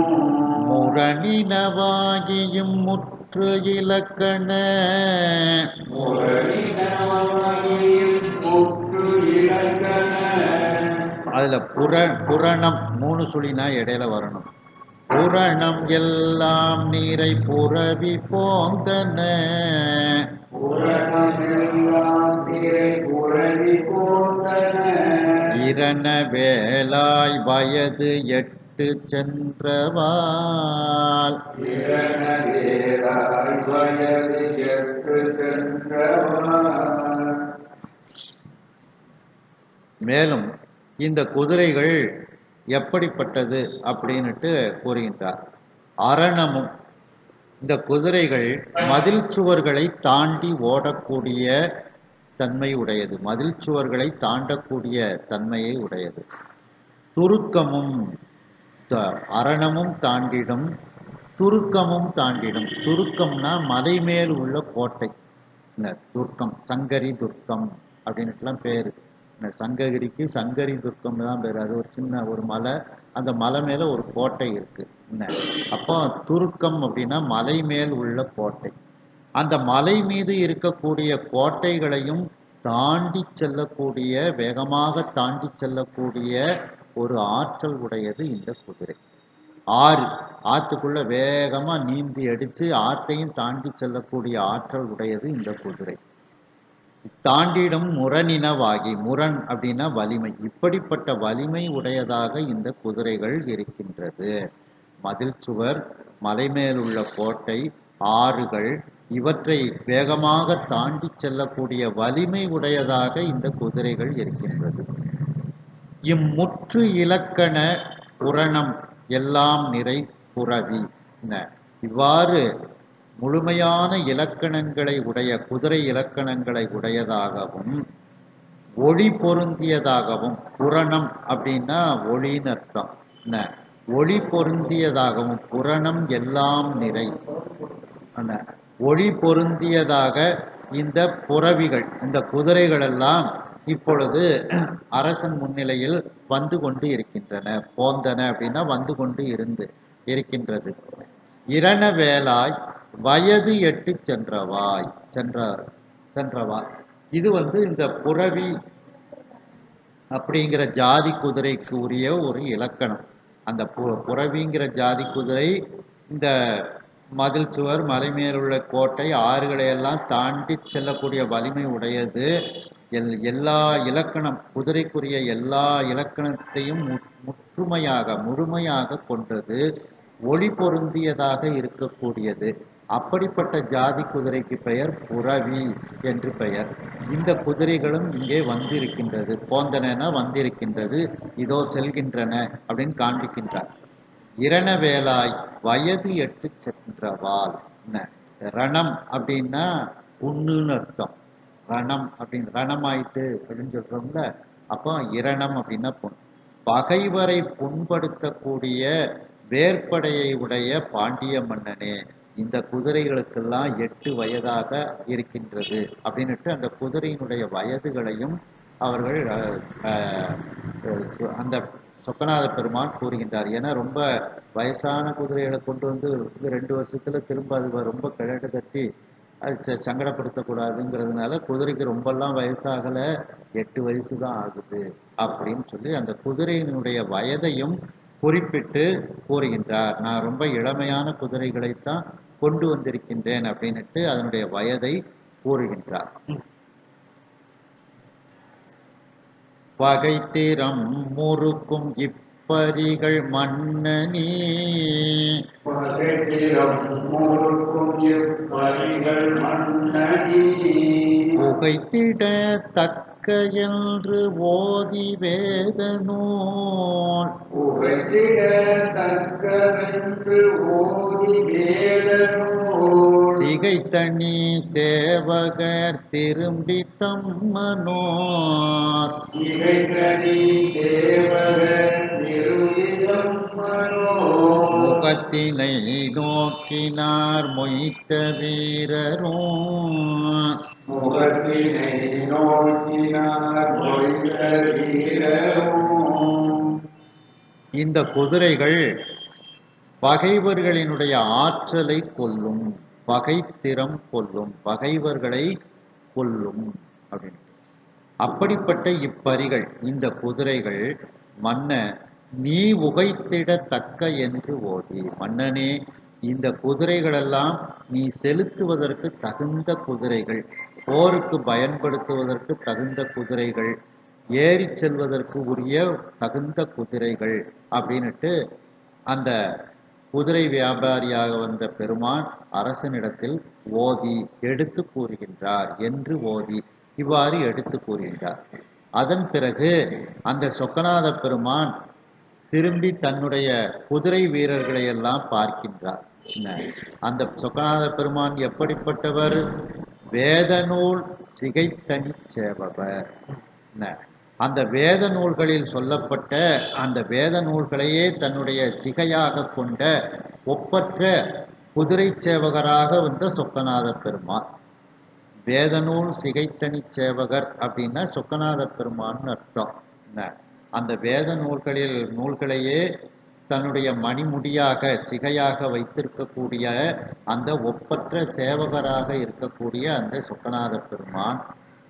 முரணினவாகியும் முற்று இலக்கண, முரணினவாகியும் முற்று இலக்கண. அதுல புரணம் 3 சுழினா இடையில வரணும். புரணம் எல்லாம் நீரை புரவி போந்தன, புரணம் எல்லாம் நீரை புரவி போந்தன. இரண வேலாய் வயது 8 சென்றவாள், இரண வேலாய் வயது 8 சென்றவாள். மேலும் இந்த குதிரைகள் எப்படிப்பட்டது அப்படின்னுட்டு கூறுகின்றார். அரணமும், இந்த குதிரைகள் மதில் சுவர்களை தாண்டி ஓடக்கூடிய தன்மை உடையது, மதில் சுவர்களை தாண்டக்கூடிய தன்மையை உடையது. துருக்கமும், அரணமும் தாண்டிடும், துருக்கமும் தாண்டிடும். துருக்கம்னா மலை மேல் உள்ள கோட்டை. துர்க்கம், சங்கரி துர்க்கம் அப்படின்னுட்டுலாம் பேரு. சங்ககிரிக்கு சங்கரி துர்க்கம் தான் பேர். அது ஒரு சின்ன ஒரு மலை, அந்த மலை மேல ஒரு கோட்டை இருக்கு. அப்போ துருக்கம் அப்படின்னா மலை மேல் உள்ள கோட்டை. அந்த மலை மீது இருக்கக்கூடிய கோட்டைகளையும் தாண்டி செல்லக்கூடிய, வேகமாக தாண்டி செல்லக்கூடிய ஒரு ஆற்றல் உடையது இந்த குதிரை. ஆத்துக்குள்ள வேகமா நீந்தி அடிச்சு ஆத்தையும் தாண்டி செல்லக்கூடிய ஆற்றல் உடையது இந்த குதிரை. தாண்டிடும் முரணினவாகி, முரண் அப்படின்னா வலிமை. இப்படிப்பட்ட வலிமை உடையதாக இந்த குதிரைகள் இருக்கின்றது. மதில் சுவர், மலை மேல் உள்ள கோட்டை, ஆறுகள், இவற்றை வேகமாக தாண்டி செல்லக்கூடிய வலிமை உடையதாக இந்த குதிரைகள் இருக்கின்றது. இம்முற்று இலக்கண புரணம் எல்லாம் நிறை புரவி, இவ்வாறு முழுமையான இலக்கணங்களை உடைய குதிரை இலக்கணங்களை உடையதாகவும் ஒளி பொருந்தியதாகவும், புரணம் அப்படின்னா ஒளின்னு அர்த்தம், ஒளி பொருந்தியதாகவும், புரணம் எல்லாம் நிறை, ஒளி பொருந்தியதாக இந்த புரவிகள், இந்த குதிரைகள் எல்லாம் இப்பொழுது அரசன் முன்னிலையில் வந்து கொண்டு இருக்கின்றன. போந்தன அப்படின்னா வந்து கொண்டு இருக்கின்றது. இரண வேலாய் வயது 8 சென்றவாய். இது இந்த புரவி அப்படிங்கிற ஜாதி குதிரைக்கு உரிய ஒரு இலக்கணம். அந்த புறவிங்கிற ஜாதி குதிரை இந்த மதில் சுவர், மலை மேலுள்ள கோட்டை, ஆறுகளை எல்லாம் தாண்டி செல்லக்கூடிய வலிமை உடையது. எல்லா இலக்கணம், குதிரைக்குரிய எல்லா இலக்கணத்தையும் முழுமையாக கொண்டது, ஒளி பொருந்தியதாக இருக்கக்கூடியது. அப்படிப்பட்ட ஜாதி குதிரைக்கு பெயர் புறவி என்று பெயர். இந்த குதிரைகளும் இங்கே வந்திருக்கின்றது. போந்தன வந்திருக்கின்றது, இதோ செல்கின்றன அப்படின்னு காண்பிக்கின்றார். இரணவேலாய் வயது 8 சென்றவாள். ரணம் அப்படின்னா புண்ணுன்னு அர்த்தம். ரணம் அப்படின்னு ரணமாயிட்டு அப்படின்னு சொல்றோம்ல. அப்போ இரணம் அப்படின்னா புண். பகைவரை புண்படுத்தக்கூடிய வேற்படையை உடைய பாண்டிய மன்னனே, இந்த குதிரைகளுக்கெல்லாம் 8 வயதாக இருக்கின்றது அப்படின்னுட்டு அந்த குதிரையினுடைய வயதுகளையும் அவர்கள் அந்த சொக்கநாத பெருமான் கூறுகின்றார். ஏன்னா ரொம்ப வயசான குதிரைகளை கொண்டு வந்து 2 வருஷத்துல திரும்ப அது ரொம்ப கிழட்டு தட்டி அது சங்கடப்படுத்தக்கூடாதுங்கிறதுனால குதிரைக்கு ரொம்பலாம் வயசாகலை, 8 வயசு தான் ஆகுது அப்படின்னு சொல்லி அந்த குதிரையினுடைய வயதையும் குறிப்பிட்டு கூறுகின்றார். நான் ரொம்ப இளமையான குதிரைகளைத்தான் கொண்டு வந்திருக்கின்றேன் அப்படின்னுட்டு அதனுடைய வயதை கூறுகின்றார். பகைத்திறம் முறுக்கும் இப்பரிகள் மன்னனே, பகைத்திறம் முறுக்கும் இப்பரிகள் மன்னனே, புகைத்திட தக்க என்று ஓதி வேத நூல், புகைத்திட தக்கவென்று ஓதி வேத நூல், சிகைத்தனி சேவகர் திரும்பி தம்மனோர், சிகைத்தனி சேவகர் திரும்பி தம்மனோர், முகத்தினை நோக்கினார் மொய்த்த வீரரும், முகத்தினை நோக்கினார் மொய்த்த வீரரும். இந்த குதிரைகள் பகைவர்களினுடைய ஆற்றலை கொல்லும், பகைத்திறம் கொல்லும், பகைவர்களை கொல்லும் அப்படின்னு. அப்படிப்பட்ட இப்பரிகள், இந்த குதிரைகள் மன்ன நீ உகைத்திடத்தக்க என்று ஓதி. மன்னனே, இந்த குதிரைகளெல்லாம் நீ செலுத்துவதற்கு தகுந்த குதிரைகள், போருக்கு பயன்படுத்துவதற்கு தகுந்த குதிரைகள், ஏறி செல்வதற்கு உரிய தகுந்த குதிரைகள் அப்படின்னுட்டு அந்த குதிரை வியாபாரியாக வந்த பெருமான் அரசனிடத்தில் ஓதி எடுத்து கூறுகின்றார் என்று ஓதி இவ்வாறு எடுத்து கூறுகின்றார். அதன் பிறகு அந்த சொக்கநாத பெருமான் திரும்பி தன்னுடைய குதிரை வீரர்களை எல்லாம் பார்க்கின்றார். அந்த சொக்கநாத பெருமான் எப்படிப்பட்டவர்? வேதநூல் சிகைத்தனி சேவவர். அந்த வேத நூல்களில் சொல்லப்பட்ட அந்த வேத நூல்களையே தன்னுடைய சிகையாக கொண்ட ஒப்பற்ற குதிரை சேவகராக வந்த சொக்கநாத பெருமான். வேதநூல் சிகைத்தனி சேவகர் அப்படின்னா சொக்கநாத பெருமான்னு அர்த்தம். அந்த வேத நூல்களையே தன்னுடைய மணிமுடியாக சிகையாக வைத்திருக்கக்கூடிய அந்த ஒப்பற்ற சேவகராக இருக்கக்கூடிய அந்த சொக்கநாத பெருமான்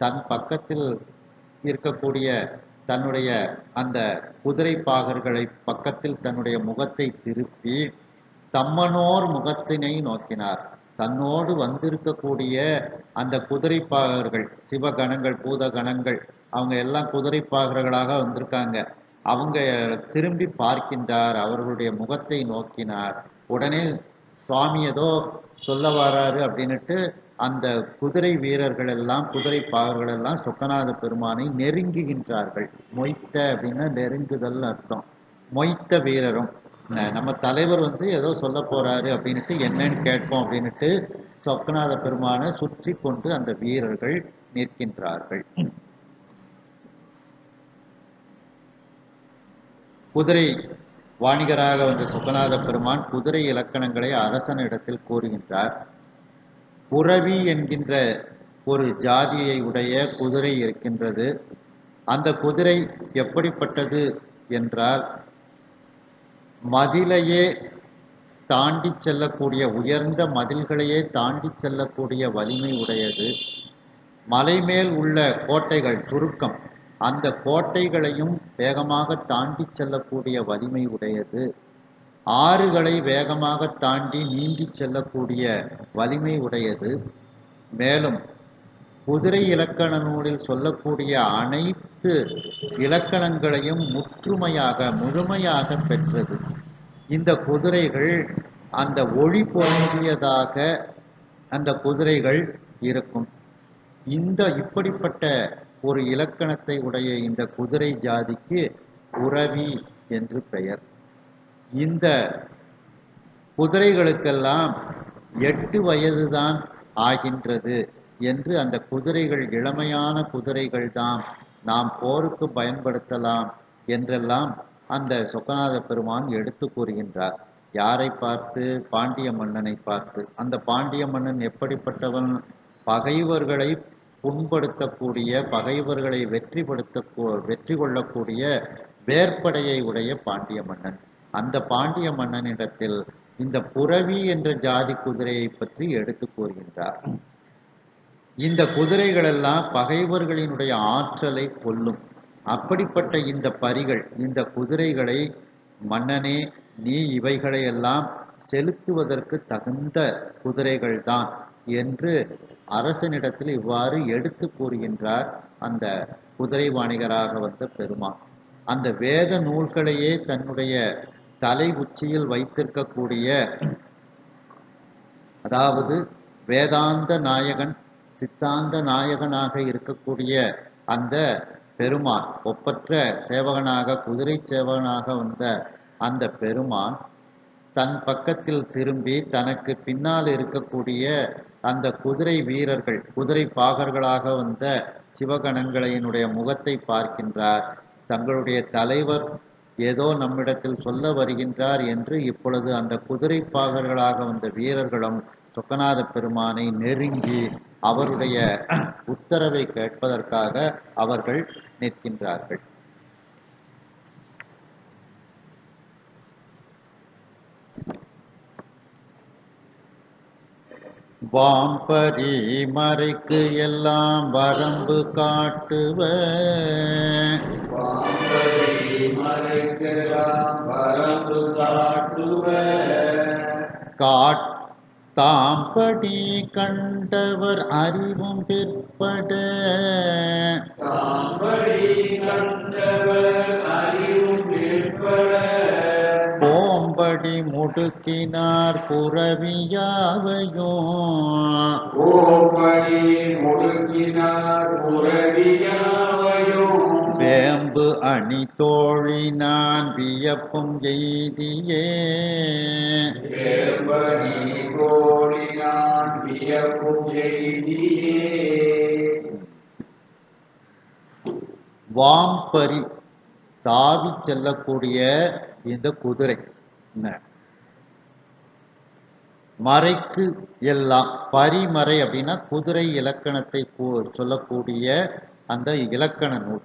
தன் பக்கத்தில் இருக்கக்கூடிய தன்னுடைய அந்த குதிரை பாகர்களை பக்கத்தில் தன்னுடைய முகத்தை திருப்பி தம்மனோர் முகத்தினை நோக்கினார். தன்னோடு வந்திருக்கக்கூடிய அந்த குதிரை பாகர்கள், சிவகணங்கள், பூதகணங்கள், அவங்க எல்லாம் குதிரை பாகர்களாக வந்திருக்காங்க. அவங்க திரும்பி பார்க்கின்றார், அவர்களுடைய முகத்தை நோக்கினார். உடனே சுவாமி ஏதோ சொல்ல வராரு அப்படின்னுட்டு அந்த குதிரை வீரர்கள் எல்லாம், குதிரை பாகர்கள் எல்லாம் சொக்கநாத பெருமானை நெருங்குகின்றார்கள். மொய்த்த அப்படின்னா நெருங்குதல் அர்த்தம். மொய்த்த வீரரும், நம்ம தலைவர் ஏதோ சொல்ல போறாரு அப்படின்ட்டு என்னன்னு கேட்போம் அப்படின்ட்டு சொக்கநாத பெருமானை சுற்றி கொண்டு அந்த வீரர்கள் நிற்கின்றார்கள். குதிரை வாணிகராக வந்த சொக்கநாத பெருமான் குதிரை இலக்கணங்களை அரசனிடத்தில் கூறுகின்றார். புறவி என்கின்ற ஒரு ஜாதியை உடைய குதிரை இருக்கின்றது. அந்த குதிரை எப்படிப்பட்டது என்றால், மதிலையே தாண்டி செல்லக்கூடிய, உயர்ந்த மதில்களையே தாண்டி செல்லக்கூடிய வலிமை உடையது. மலை மேல் உள்ள கோட்டைகள் சுருக்கம், அந்த கோட்டைகளையும் வேகமாக தாண்டி செல்லக்கூடிய வலிமை உடையது. ஆறுகளை வேகமாக தாண்டி நீந்தி செல்லக்கூடிய வலிமை உடையது. மேலும் குதிரை இலக்கண நூலில் சொல்லக்கூடிய அனைத்து இலக்கணங்களையும் முழுமையாக பெற்றது. இந்த குதிரைகள் அந்த ஒளி பொருந்தியதாக அந்த குதிரைகள் இருக்கும். இப்படிப்பட்ட ஒரு இலக்கணத்தை உடைய இந்த குதிரை ஜாதிக்கு புரவி என்று பெயர். இந்த குதிரைகளுக்கெல்லாம் 8 வயதுதான் ஆகின்றது என்று அந்த குதிரைகள் இளமையான குதிரைகள் தான், நாம் போருக்கு பயன்படுத்தலாம் என்றெல்லாம் அந்த சொக்கநாத பெருமான் எடுத்து கூறுகின்றார். யாரை பார்த்து? பாண்டிய மன்னனை பார்த்து. அந்த பாண்டிய மன்னன் எப்படிப்பட்டவன்? பகைவர்களை புண்படுத்தக்கூடிய, பகைவர்களை வெற்றி கொள்ளக்கூடிய வேற்படையை உடைய பாண்டிய மன்னன். அந்த பாண்டிய மன்னனிடத்தில் இந்த புரவி என்ற ஜாதி குதிரையை பற்றி எடுத்து கூறுகின்றார். இந்த குதிரைகளெல்லாம் பகைவர்களினுடைய ஆற்றலை கொல்லும். அப்படிப்பட்ட இந்த பரிகள், இந்த குதிரைகளை மன்னனே, நீ இவைகளையெல்லாம் செலுத்துவதற்கு தகுந்த குதிரைகள்தான் என்று அரசனிடத்தில் இவ்வாறு எடுத்து கூறுகின்றார் அந்த குதிரை வாணிகராக வந்த பெருமான். அந்த வேத நூல்களையே தன்னுடைய தலை உச்சியில் வைத்திருக்கக்கூடிய, அதாவது வேதாந்த நாயகன், சித்தாந்த நாயகனாக இருக்கக்கூடிய அந்த பெருமான், ஒப்பற்ற சேவகனாக, குதிரை சேவகனாக வந்த அந்த பெருமான் தன் பக்கத்தில் திரும்பி தனக்கு பின்னால் இருக்கக்கூடிய அந்த குதிரை வீரர்கள், குதிரை பாகர்களாக வந்த சிவகணங்களினுடைய முகத்தை பார்க்கின்றார். தங்களுடைய தலைவர் ஏதோ நம்மிடத்தில் சொல்ல வருகின்றார் என்று இப்பொழுது அந்த குதிரை பாகர்களாக வந்த வீரர்களும் சொக்கநாத பெருமானை நெருங்கி அவருடைய உத்தரவை கேட்பதற்காக அவர்கள் நிற்கின்றார்கள். வாம்பரி மறைக்கு எல்லாம் வரம்பு காட்டுவ, வாம்பரி மறைக்கெல்லாம் வரம்பு காட்டுவ, தாம்படி கண்டவர் அறிவும் பிற்பட, தாம்படி கண்டவர் அறிவும் பிற்பட, போம்படி முடுக்கினார் புரவியாவையும், ஓம்படி முடுக்கினார் புரவியாவையும், வேம்பு அணி தோழினான் வியப்பும் எய்தியே, வேம்பணி கோடினான் வியப்பும் எய்தியே. வாம்பரி தாவி செல்லக்கூடிய இந்த குதிரை மறைக்கு எல்லாம், பரிமறை அப்படின்னா குதிரை இலக்கணத்தை சொல்லக்கூடிய அந்த இலக்கண நூல்.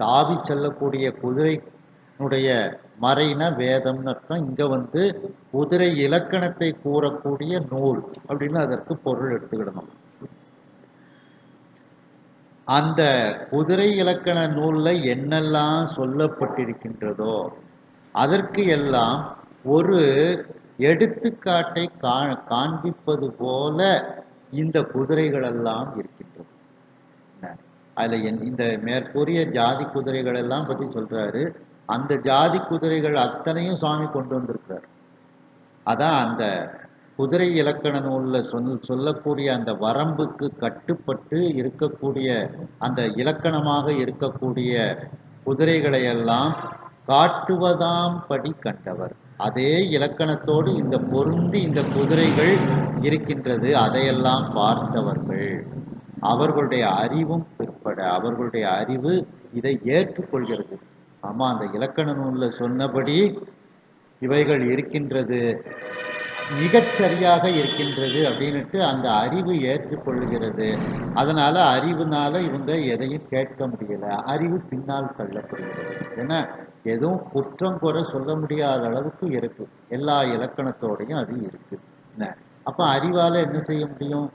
தாவி செல்லக்கூடிய குதிரைனுடைய மறைனா வேதம்னு அர்த்தம். இங்க குதிரை இலக்கணத்தை கூறக்கூடிய நூல் அப்படின்னு அதற்கு பொருள் எடுத்துக்கிடணும். அந்த குதிரை இலக்கண நூல்ல என்னெல்லாம் சொல்லப்பட்டிருக்கின்றதோ அதற்கு எல்லாம் ஒரு எடுத்துக்காட்டை காண்பிப்பது போல இந்த குதிரைகள் எல்லாம் இருக்கின்றது. அதுல இந்த மேற்கூறிய ஜாதி குதிரைகள் எல்லாம் பத்தி சொல்றாரு. அந்த ஜாதி குதிரைகள் அத்தனையும் சுவாமி கொண்டு வந்திருக்கிறார். அதான் அந்த குதிரை இலக்கண நூல்ல சொல்லக்கூடிய அந்த வரம்புக்கு கட்டுப்பட்டு இருக்கக்கூடிய அந்த இலக்கணமாக இருக்கக்கூடிய குதிரைகளை எல்லாம் காட்டுவதாம் படி கண்டவர். அதே இலக்கணத்தோடு இந்த பொருந்தி இந்த குதிரைகள் இருக்கின்றது. அதையெல்லாம் பார்த்தவர்கள், அவர்களுடைய அறிவும் பிற்பட, அவர்களுடைய அறிவு இதை ஏற்றுக்கொள்கிறது. ஆமா, அந்த இலக்கண நூல்ல சொன்னபடி இவைகள் இருக்கின்றது, மிகச்சரியாக இருக்கின்றது அப்படின்னுட்டு அந்த அறிவு ஏற்றுக்கொள்கிறது. அதனால அறிவுனால இவங்க எதையும் கேட்க முடியல, அறிவு பின்னால் தள்ளப்படுகிறது. ஏன்னா எதுவும் குற்றம் குறை சொல்ல முடியாத அளவுக்கு இருக்கு, எல்லா இலக்கணத்தோடையும் அது இருக்கு. அப்ப அறிவால என்ன செய்ய முடியும்?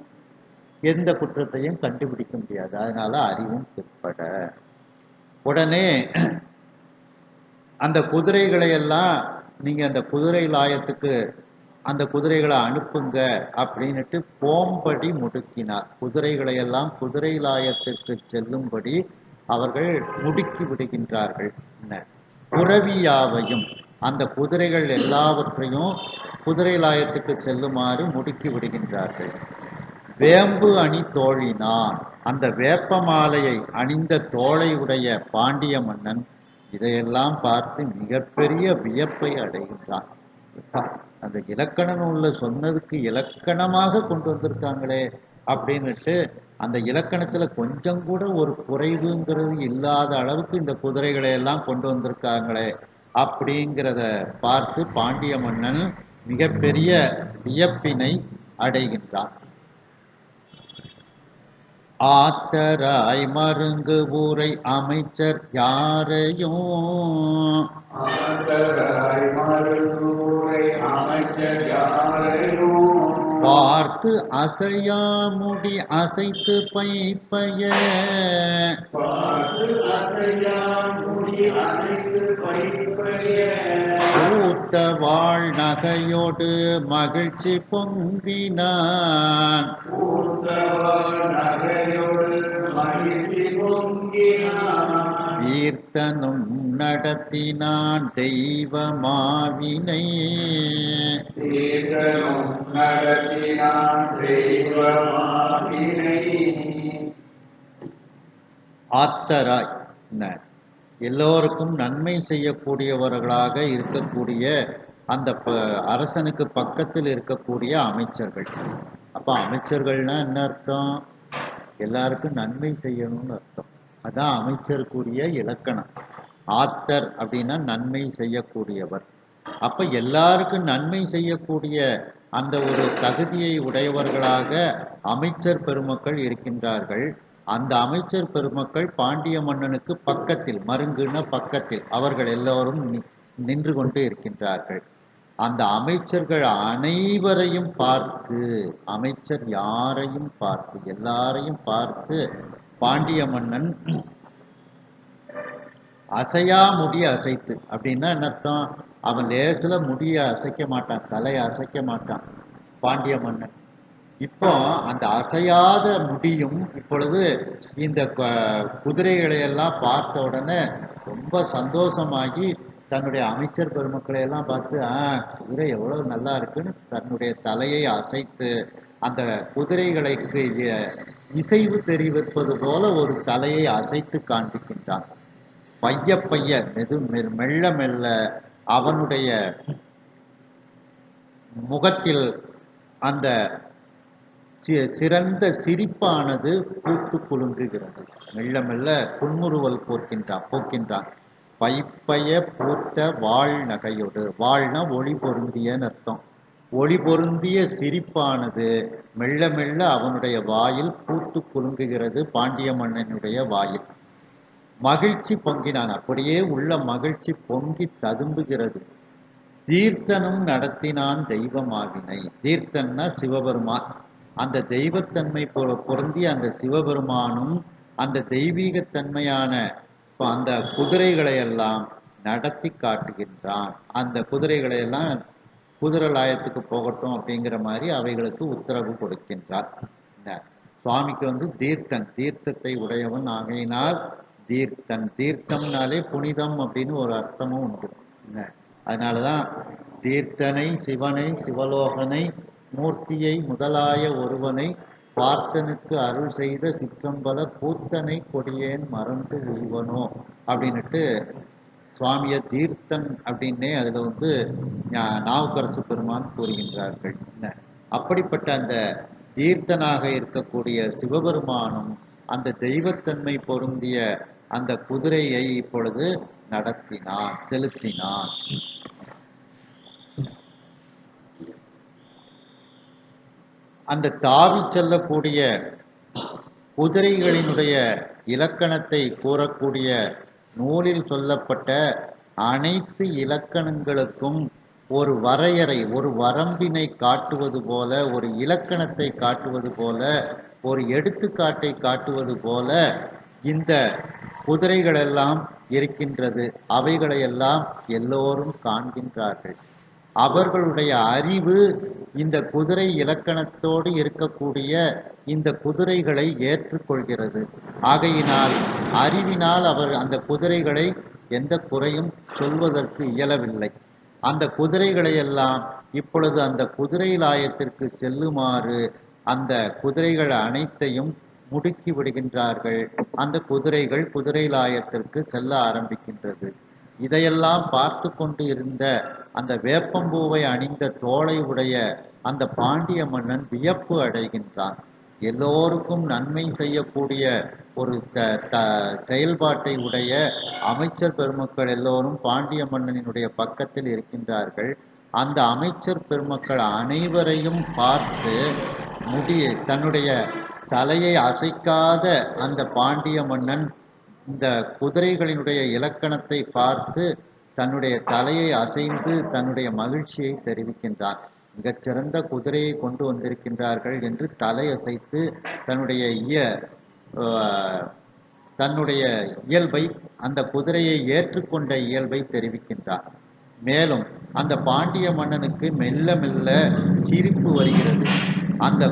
எந்த குற்றத்தையும் கண்டுபிடிக்க முடியாது. அதனால அறிவும் பிற்பட. உடனே அந்த குதிரைகளை எல்லாம் நீங்க அந்த குதிரை லாயத்துக்கு அந்த குதிரைகளை அனுப்புங்க அப்படின்னுட்டு போம்படி முடுக்கினார். குதிரைகளை எல்லாம் குதிரை லாயத்திற்கு செல்லும்படி அவர்கள் முடுக்கி விடுகின்றார்கள். புறவியாவையும் அந்த குதிரைகள் எல்லாவற்றையும் குதிரை லாயத்துக்கு செல்லுமாறு முடுக்கி விடுகின்றார்கள். வேம்பு அணி தோழினான் அந்த வேப்ப மாலையை அணிந்த தோளை உடைய பாண்டிய மன்னன் இதையெல்லாம் பார்த்து மிகப்பெரிய வியப்பை அடைகின்றான். அந்த இலக்கண நூல்ல சொன்னதுக்கு இலக்கணமாக கொண்டு வந்திருக்காங்களே அப்படின்னுட்டு அந்த இலக்கணத்துல கொஞ்சம் கூட ஒரு குறைவுங்கிறது இல்லாத அளவுக்கு இந்த குதிரைகளை எல்லாம் கொண்டு வந்திருக்காங்களே அப்படிங்கிறத பார்த்து பாண்டிய மன்னன் மிகப்பெரிய வியப்பினை அடைகின்றான். ஆத்தராய் மருங்கு ஊரை அமைச்சர் யாரையும் பார்த்து அசையா முடி அசைத்து பைப்பய பூத்த வாழ் நகையோடு மகிழ்ச்சி பொங்கினான். தீர்த்தனும் நடத்தினான் தெய்வமாவினை. ஆத்தராய் எல்லோருக்கும் நன்மை செய்யக்கூடியவர்களாக இருக்கக்கூடிய அந்த அரசனுக்கு பக்கத்தில் இருக்கக்கூடிய அமைச்சர்கள். அப்ப அமைச்சர்கள்னா என்ன அர்த்தம்? எல்லாருக்கும் நன்மை செய்யணும்னு அர்த்தம். அதான் அமைச்சருக்குரிய இலக்கணம். ஆத்தர் அப்படின்னா நன்மை செய்யக்கூடியவர். அப்ப எல்லாருக்கும் நன்மை செய்யக்கூடிய அந்த ஒரு தகுதியை உடையவர்களாக அமைச்சர் பெருமக்கள் இருக்கின்றார்கள். அந்த அமைச்சர் பெருமக்கள் பாண்டிய மன்னனுக்கு பக்கத்தில், மருங்குன பக்கத்தில் அவர்கள் எல்லோரும் நின்று கொண்டு இருக்கின்றார்கள். அந்த அமைச்சர்கள் அனைவரையும் பார்த்து, அமைச்சர் யாரையும் பார்த்து, எல்லாரையும் பார்த்து பாண்டிய மன்னன் அசையா முடிய அசைத்து அப்படின்னா என்ன அர்த்தம்? அவன் லேசில் முடிய அசைக்க மாட்டான், தலையை அசைக்க மாட்டான் பாண்டிய மன்னன். இப்போ அந்த அசையாத முடியும் இப்பொழுது இந்த குதிரைகளை எல்லாம் பார்த்த உடனே ரொம்ப சந்தோஷமாகி தன்னுடைய அமைச்சர் பெருமக்களை எல்லாம் பார்த்து குதிரை எவ்வளவு நல்லா இருக்குன்னு தன்னுடைய தலையை அசைத்து அந்த குதிரைகளுக்கு இசைவு தெரிவிப்பது போல ஒரு தலையை அசைத்து காண்பிக்கின்றான். பைய பைய மெல்ல மெல்ல அவனுடைய முகத்தில் அந்த சிறந்த சிரிப்பானது பூத்து குலுங்குகிறது. மெல்ல மெல்ல புன்முறுவல் போக்கின்றான். பைப்பய பூத்த வாழ் நகையோடு, வாழ்னா ஒளி பொருந்திய அர்த்தம். ஒளி பொருந்திய சிரிப்பானது மெல்ல மெல்ல அவனுடைய வாயில் பூத்து குலுங்குகிறது, பாண்டிய மன்னனுடைய வாயில். மகிழ்ச்சி பொங்கினான், அப்படியே உள்ள மகிழ்ச்சி பொங்கி ததும்புகிறது. தீர்த்தனும் நடத்தினான் தெய்வமாவினை. தீர்த்தன்னா சிவபெருமான். அந்த தெய்வத்தன்மை பொருந்திய அந்த சிவபெருமானும் அந்த தெய்வீகத்தன்மையான அந்த குதிரைகளை எல்லாம் நடத்தி காட்டுகின்றான். அந்த குதிரைகளை எல்லாம் குதிரை லாயத்துக்கு போகட்டும் அப்படிங்கிற மாதிரி அவைகளுக்கு உத்தரவு கொடுக்கின்றார். சுவாமிக்கு தீர்த்தத்தை உடையவன் ஆகையினால் தீர்த்தன். தீர்த்தம்னாலே புனிதம் அப்படின்னு ஒரு அர்த்தமும் உண்டு. அதனாலதான் தீர்த்தனை சிவனை சிவலோகனை மூர்த்தியை முதலாய ஒருவனை பார்த்தனுக்கு அருள் செய்த சிற்றம்பல பூத்தனை கொடியேன் மறந்து உய்வனோ அப்படின்னுட்டு சுவாமிய தீர்த்தன் அப்படின்னே அதுல நாவுக்கரசு பெருமான் கூறுகின்றார்கள். அப்படிப்பட்ட அந்த தீர்த்தனாக இருக்கக்கூடிய சிவபெருமானும் அந்த தெய்வத்தன்மை பொருந்திய அந்த குதிரையை இப்பொழுது நடத்தினான், செலுத்தினான். அந்த தாவி செல்லக்கூடிய குதிரைகளினுடைய இலக்கணத்தை கூறக்கூடிய நூலில் சொல்லப்பட்ட அனைத்து இலக்கணங்களுக்கும் ஒரு வரையறை, ஒரு வரம்பினை காட்டுவது போல, ஒரு இலக்கணத்தை காட்டுவது போல, ஒரு எடுத்துக்காட்டை காட்டுவது போல இந்த குதிரைகளெல்லாம் இருக்கின்றது. அவைகளையெல்லாம் எல்லோரும் காண்கின்றார்கள். அவர்களுடைய அறிவு இந்த குதிரை இலக்கணத்தோடு இருக்கக்கூடிய இந்த குதிரைகளை ஏற்றுக்கொள்கிறது. ஆகையினால் அறிவினால் அவர் அந்த குதிரைகளை எந்த குறையும் சொல்வதற்கு இயலவில்லை. அந்த குதிரைகளையெல்லாம் இப்பொழுது அந்த குதிரை லாயத்திற்கு செல்லுமாறு அந்த குதிரைகள் அனைத்தையும் முடுக்கி விடுகின்றார்கள். அந்த குதிரைகள் குதிரை லாயத்திற்கு செல்ல ஆரம்பிக்கின்றது. இதையெல்லாம் பார்த்து கொண்டு இருந்த அந்த வேப்பம்பூவை அணிந்த தோளை உடைய அந்த பாண்டிய மன்னன் வியப்பு அடைகின்றான். எல்லோருக்கும் நன்மை செய்யக்கூடிய ஒரு செயல்பாட்டை உடைய அமைச்சர் பெருமக்கள் எல்லோரும் பாண்டிய மன்னனினுடைய பக்கத்தில் இருக்கின்றார்கள். அந்த அமைச்சர் பெருமக்கள் அனைவரையும் பார்த்து தன்னுடைய தலையை அசைக்காத அந்த பாண்டிய மன்னன் இந்த குதிரைகளினுடைய இலக்கணத்தை பார்த்து தன்னுடைய தலையை அசைந்து தன்னுடைய மகிழ்ச்சியை தெரிவிக்கின்றான். மிகச்சிறந்த குதிரையை கொண்டு வந்திருக்கின்றார்கள் என்று தலையசைத்து தன்னுடைய இயல்பை, அந்த குதிரையை ஏற்றுக்கொண்ட இயல்பை தெரிவிக்கின்றார். மேலும் அந்த பாண்டிய மன்னனுக்கு மெல்ல மெல்ல சிரிப்பு வருகிறது. அந்த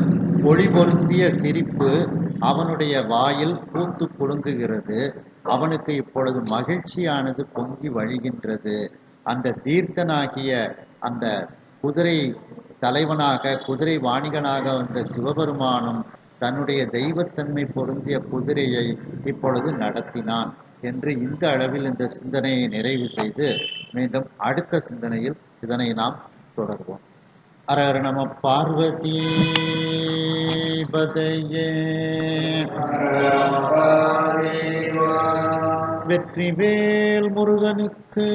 பொழி பொருந்திய சிரிப்பு அவனுடைய வாயில் பூத்து குலுங்குகிறது. அவனுக்கு இப்பொழுது மகிழ்ச்சியானது பொங்கி வழிகின்றது. அந்த தீர்த்தனாகிய அந்த குதிரை தலைவனாக, குதிரை வாணிகனாக வந்த சிவபெருமானும் தன்னுடைய தெய்வத்தன்மை பொருந்திய குதிரையை இப்பொழுது நடத்தினான் என்று இந்த அளவில் இந்த சிந்தனையை நிறைவு செய்து மீண்டும் அடுத்த சிந்தனையில் இதனை நாம் தொடர்வோம். ஹர நம பார்வதி பதையே. வெற்றிவேல் முருகனுக்கு.